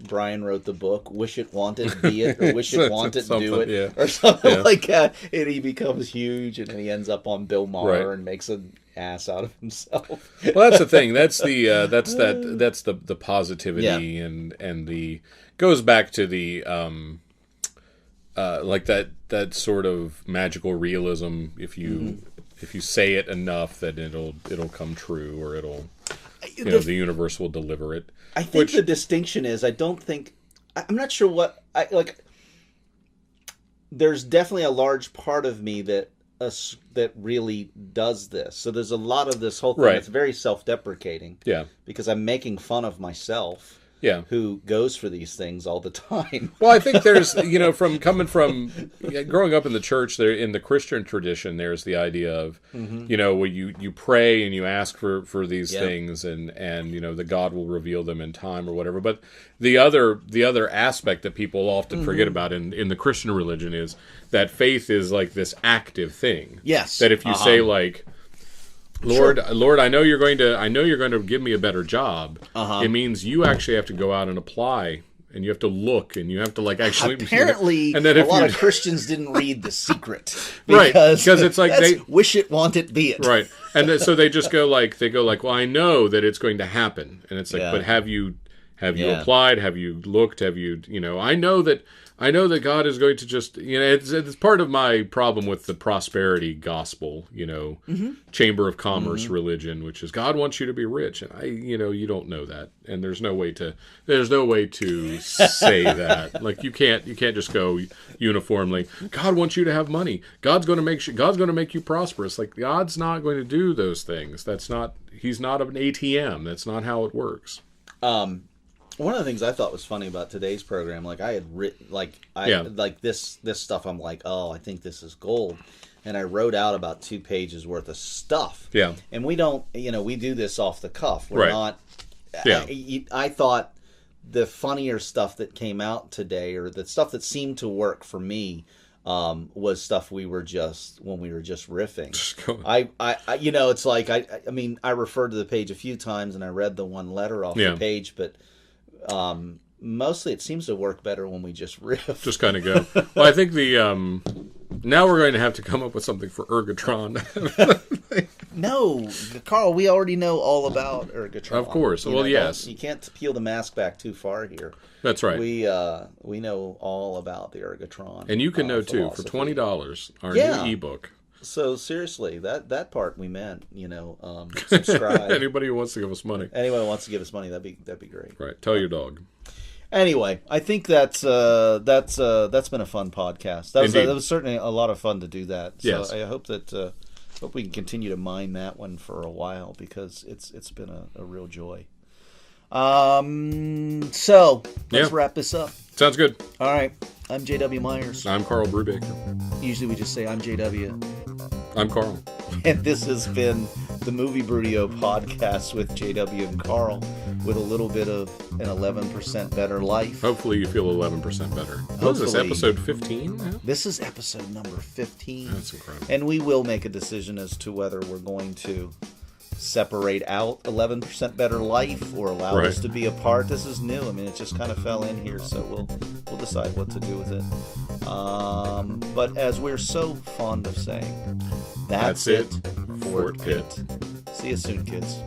Brian wrote the book, Wish It, Want It, Be It, or Wish It, Want It, Do It, or something like that, and he becomes huge, and then he ends up on Bill Maher and makes an ass out of himself. Well, that's the thing. That's the positivity and the goes back to the like that sort of magical realism. If you say it enough, that it'll come true, or the universe will deliver it. I think the distinction is, I'm not sure what I like. There's definitely a large part of me that really does this. So there's a lot of this whole thing that's very self-deprecating. Yeah, because I'm making fun of myself. Yeah, who goes for these things all the time. Well, I think there's, from growing up in the church, there in the Christian tradition, there's the idea of, where you pray and you ask for these things, and the God will reveal them in time or whatever. But the other aspect that people often forget about in the Christian religion is that faith is like this active thing. Yes, that if you say like, Lord, I know you're going to give me a better job. It means you actually have to go out and apply, and you have to look, and you have to actually. Apparently, and then a lot of Christians didn't read The Secret, because it's like they wish it, want it, be it. Right, and so they just go like, well, I know that it's going to happen, and it's like, but have you applied? Have you looked? Have you I know that God is going to just, it's part of my problem with the prosperity gospel, Chamber of Commerce religion, which is God wants you to be rich, and you don't know that, and there's no way to say that. Like you can't just go uniformly. God wants you to have money. God's going to make you prosperous. Like God's not going to do those things. He's not an ATM. That's not how it works. One of the things I thought was funny about today's program, like I had written, this stuff, I'm like, oh, I think this is gold. And I wrote out about 2 pages worth of stuff. Yeah. And we don't, we do this off the cuff. We're not, I thought the funnier stuff that came out today, or the stuff that seemed to work for me, was stuff when we were just riffing. It's like, I referred to the page a few times and I read the one letter off the page, but mostly it seems to work better when we just riff. Just kind of go. Well, I think now we're going to have to come up with something for Ergotron. No, Karl, we already know all about Ergotron. Of course. Well, yes. You can't peel the mask back too far here. That's right. We know all about the Ergotron. And you can know too, for $20, our new ebook. So seriously, that part we meant, subscribe. Anybody who wants to give us money. Anyone who wants to give us money, that'd be great. Right. Tell your dog. Anyway, I think that's been a fun podcast. That was certainly a lot of fun to do that. So yes. I hope that hope we can continue to mine that one for a while, because it's been a real joy. So let's wrap this up. Sounds good. All right. I'm J.W. Myers. I'm Karl Brubaker. Usually we just say I'm J.W. I'm Karl. And this has been the Movie Brewdio podcast with J.W. and Karl, with a little bit of an 11% better life. Hopefully you feel 11% better. What is this, episode 15 now? This is episode number 15. That's incredible. And we will make a decision as to whether we're going to separate out 11% better life or allow this to be a part. This is new. It just kind of fell in here, so we'll decide what to do with it. But as we're so fond of saying, that's it, Fort Pitt. See you soon, kids.